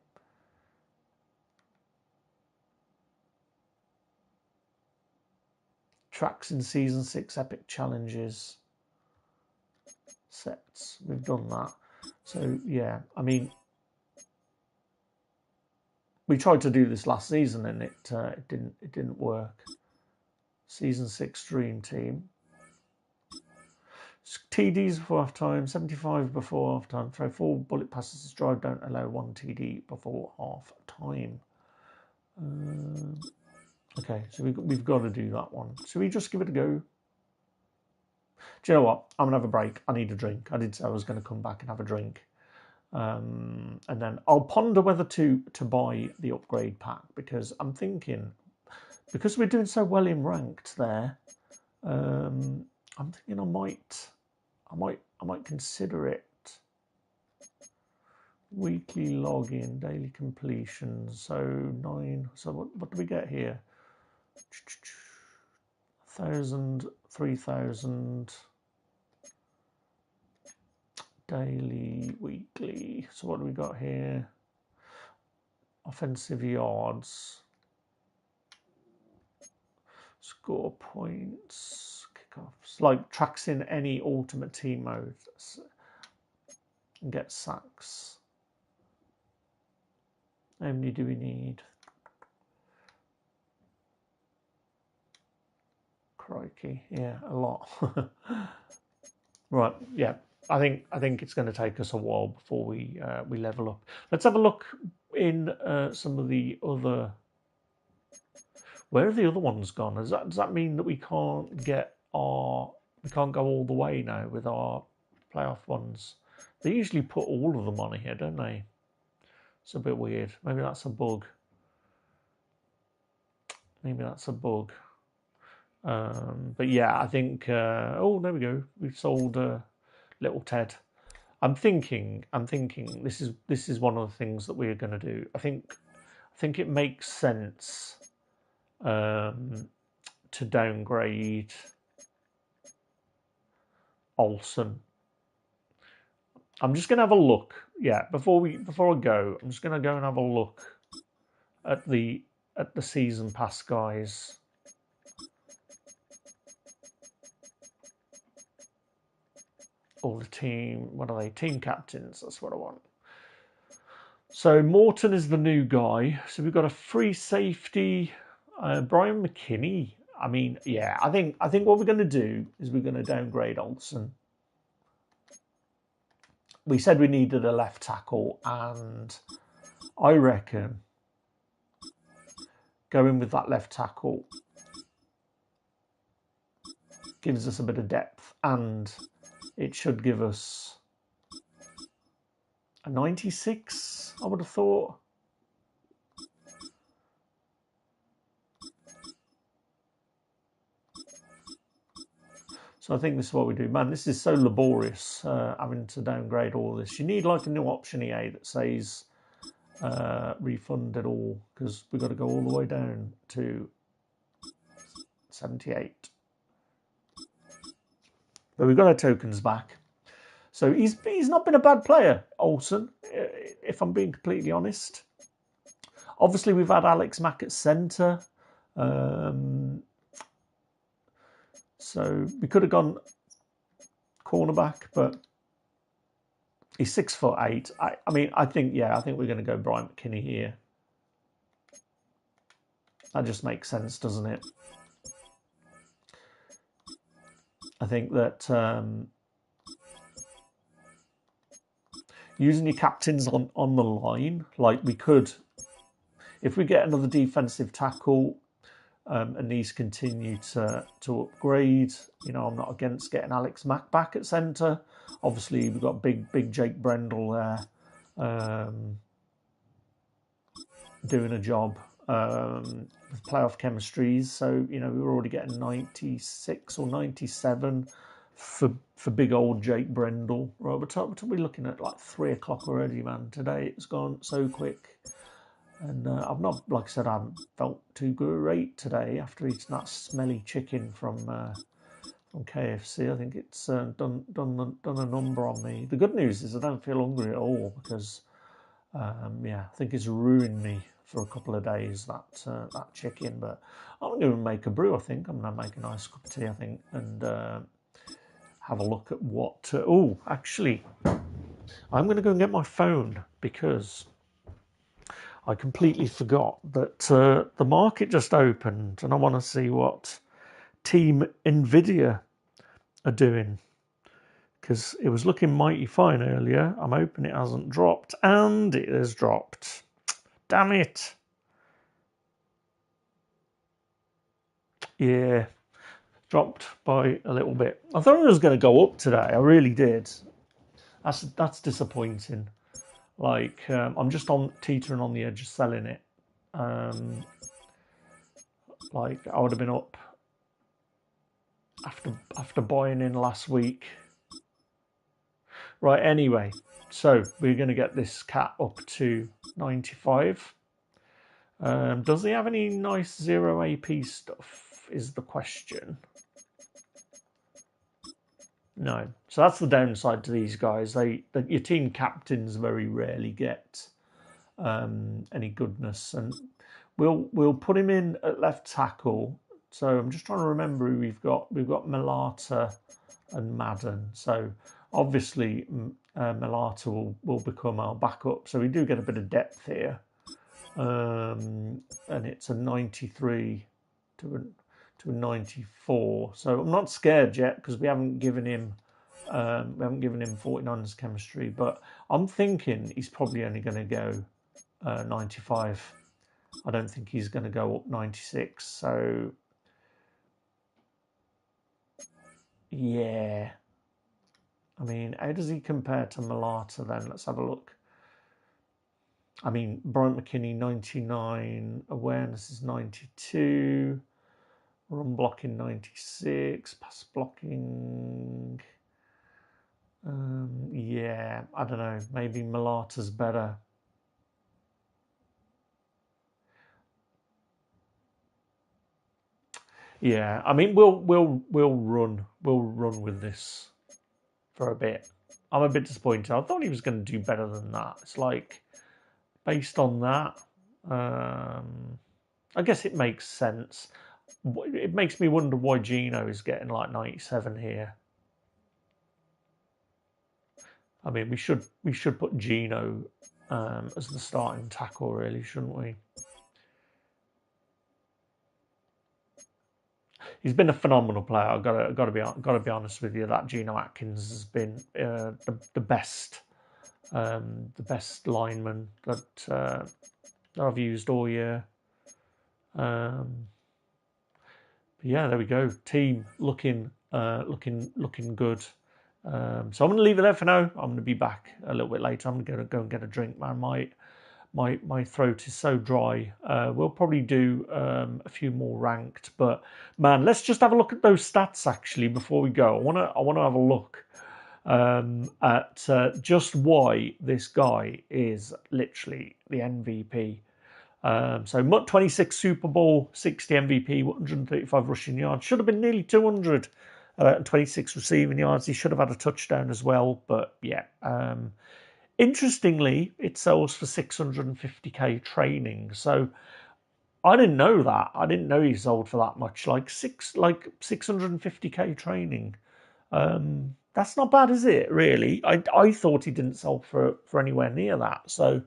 Tracks in Season 6 Epic Challenges. Sets, we've done that. So yeah, I mean, we tried to do this last season and it didn't work. Season 6 Dream Team. TDs before half time, 75 before half time. Throw 4 bullet passes to drive, don't allow 1 TD before half time. Okay, so we've got to do that one. Should we just give it a go? Do you know what? I'm gonna have a break. I need a drink. I did say I was going to come back and have a drink. And then I'll ponder whether to buy the upgrade pack, because I'm thinking, because we're doing so well in ranked there, I'm thinking I might consider it. Weekly login, daily completions, so 9. So what do we get here? 1,000, 3,000. Daily, weekly. So what do we got here? Offensive yards, score points, kickoffs. Like tracks in any ultimate team mode and get sacks. How many do we need? Crikey, yeah, a lot. Right, yeah. I think it's going to take us a while before we level up. Let's have a look in some of the other. Where have the other ones gone? Does that mean that we can't go all the way now with our playoff ones? They usually put all of them on here, don't they? It's a bit weird. Maybe that's a bug. But yeah, I think. Oh, there we go. We've sold. Little Ted. I'm thinking this is one of the things that we're going to do. I think it makes sense to downgrade Olsen. I'm just going to have a look. Yeah, before I go, I'm just going to go and have a look at the season pass guys. All the team, what are they? Team captains, that's what I want. So Morton is the new guy. So we've got a free safety, Brian McKinney. I mean, yeah, I think what we're going to do is we're going to downgrade Olsen. We said we needed a left tackle, and I reckon going with that left tackle gives us a bit of depth, and it should give us a 96, I would have thought. So I think this is what we do. Man, this is so laborious, having to downgrade all this. You need like a new option EA that says refund it all, because we've got to go all the way down to 78. But we've got our tokens back. So he's not been a bad player, Olsen, if I'm being completely honest. Obviously, we've had Alex Mack at centre. So we could have gone cornerback, but he's 6'8". I think we're going to go Brian McKinney here. That just makes sense, doesn't it? I think that using your captains on the line, like we could, if we get another defensive tackle and these continue to upgrade, you know, I'm not against getting Alex Mack back at centre. Obviously, we've got big Jake Brendel there doing a job with playoff chemistries. So, you know, we were already getting 96 or 97 for big old Jake Brendel. Right, what are we looking at? Like 3 o'clock already, man. Today it's gone so quick. And I've not, like I said, I haven't felt too great today after eating that smelly chicken from on KFC. I think it's done a number on me. The good news is I don't feel hungry at all because I think it's ruined me for a couple of days, that chicken. But I'm going to make a brew. I think I'm going to make a nice cup of tea, I think, and have a look at what. Actually, I'm going to go and get my phone because I completely forgot that the market just opened, and I want to see what Team Nvidia are doing, because it was looking mighty fine earlier. I'm hoping it hasn't dropped, and it has dropped. Damn it. Yeah, dropped by a little bit. I thought it was going to go up today. I really did. That's disappointing. Like, I'm just teetering on the edge of selling it. Like, I would have been up after buying in last week. Right, anyway, so we're going to get this cat up to 95. Does he have any nice 0 AP stuff, is the question. No. So that's the downside to these guys. Your team captains very rarely get any goodness. And we'll put him in at left tackle. So I'm just trying to remember who we've got. We've got Malata and Madden. So obviously Malata will become our backup. So we do get a bit of depth here. And it's a 93 to a 94. So I'm not scared yet because we haven't given him 49ers chemistry. But I'm thinking he's probably only going to go 95. I don't think he's going to go up 96. So yeah. I mean, how does he compare to Malata then? Let's have a look. I mean, Bryant McKinney, 99. Awareness is 92. Run blocking, 96. Pass blocking. Yeah, I don't know. Maybe Malata's better. Yeah, I mean, we'll run with this for a bit. I'm a bit disappointed. I thought he was going to do better than that. It's like, based on that, I guess it makes sense. It makes me wonder why Gino is getting like 97 here. I mean, we should put Gino as the starting tackle, really, shouldn't we? He's been a phenomenal player. I've got to be honest with you. That Geno Atkins has been the best lineman that I've used all year. Yeah, there we go. Team looking good. So I'm going to leave it there for now. I'm going to be back a little bit later. I'm going to go and get a drink, man. My throat is so dry. We'll probably do a few more ranked, but man, let's just have a look at those stats actually before we go. I want to have a look at just why this guy is literally the MVP. So Mutt 26 Super Bowl, 60 MVP, 135 rushing yards. Should have been nearly 200 and 26 receiving yards. He should have had a touchdown as well, but yeah. Interestingly, it sells for 650k training. So I didn't know that. I didn't know he sold for that much. Like 650k training. That's not bad, is it? Really? I thought he didn't sell for anywhere near that. So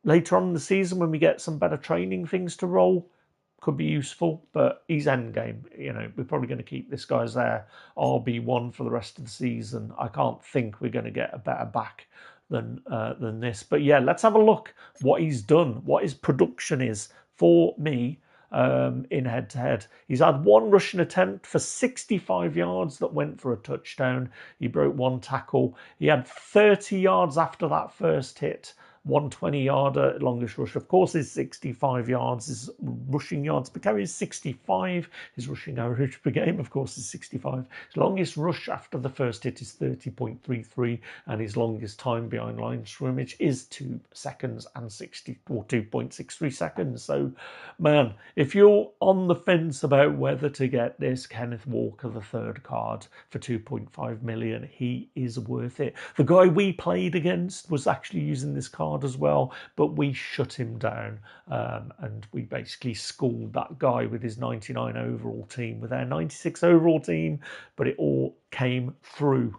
later on in the season, when we get some better training things to roll, could be useful. But he's endgame. You know, we're probably going to keep this guy as there RB1 for the rest of the season. I can't think we're going to get a better back than this. But yeah, let's have a look what he's done, what his production is for me in head-to-head. He's had one rushing attempt for 65 yards that went for a touchdown. He broke one tackle. He had 30 yards after that first hit 120 yarder, longest rush, of course, is 65 yards. His rushing yards per carry is 65. His rushing average per game, of course, is 65. His longest rush after the first hit is 30.33, and his longest time behind line scrimmage is 2 seconds and 2.63 seconds. So, man, if you're on the fence about whether to get this Kenneth Walker the third card for 2.5 million, he is worth it. The guy we played against was actually using this card as well, but we shut him down, and we basically schooled that guy with his 99 overall team with our 96 overall team, but it all came through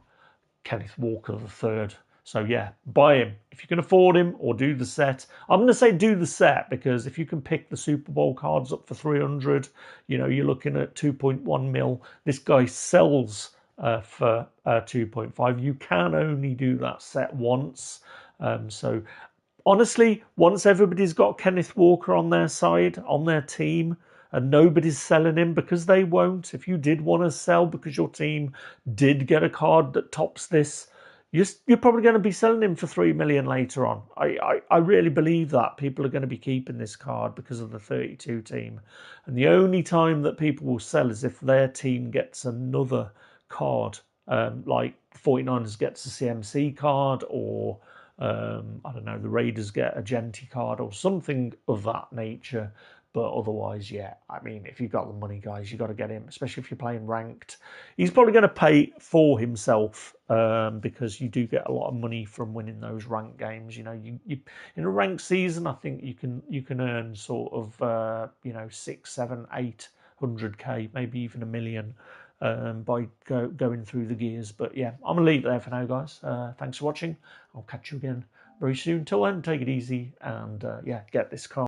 Kenneth Walker the third. So yeah, buy him if you can afford him, or do the set. I'm going to say do the set, because if you can pick the Super Bowl cards up for 300, you know, you're looking at 2.1 mil. This guy sells for 2.5. You can only do that set once. So honestly, once everybody's got Kenneth Walker on their side, on their team, and nobody's selling him, because they won't. If you did want to sell because your team did get a card that tops this, you're probably going to be selling him for 3 million later on. I really believe that people are going to be keeping this card because of the 32 team. And the only time that people will sell is if their team gets another card, like 49ers gets a CMC card, or I don't know, the Raiders get a Genti card or something of that nature. But otherwise, yeah, I mean, if you've got the money, guys, you've got to get him, especially if you're playing ranked. He's probably going to pay for himself, because you do get a lot of money from winning those ranked games. You know, you in a ranked season, I think you can earn sort of 6, 7, 800k, maybe even 1 million by going through the gears. But yeah, I'm gonna leave it there for now, guys. Thanks for watching. I'll catch you again very soon. Till then, take it easy, and yeah, get this card.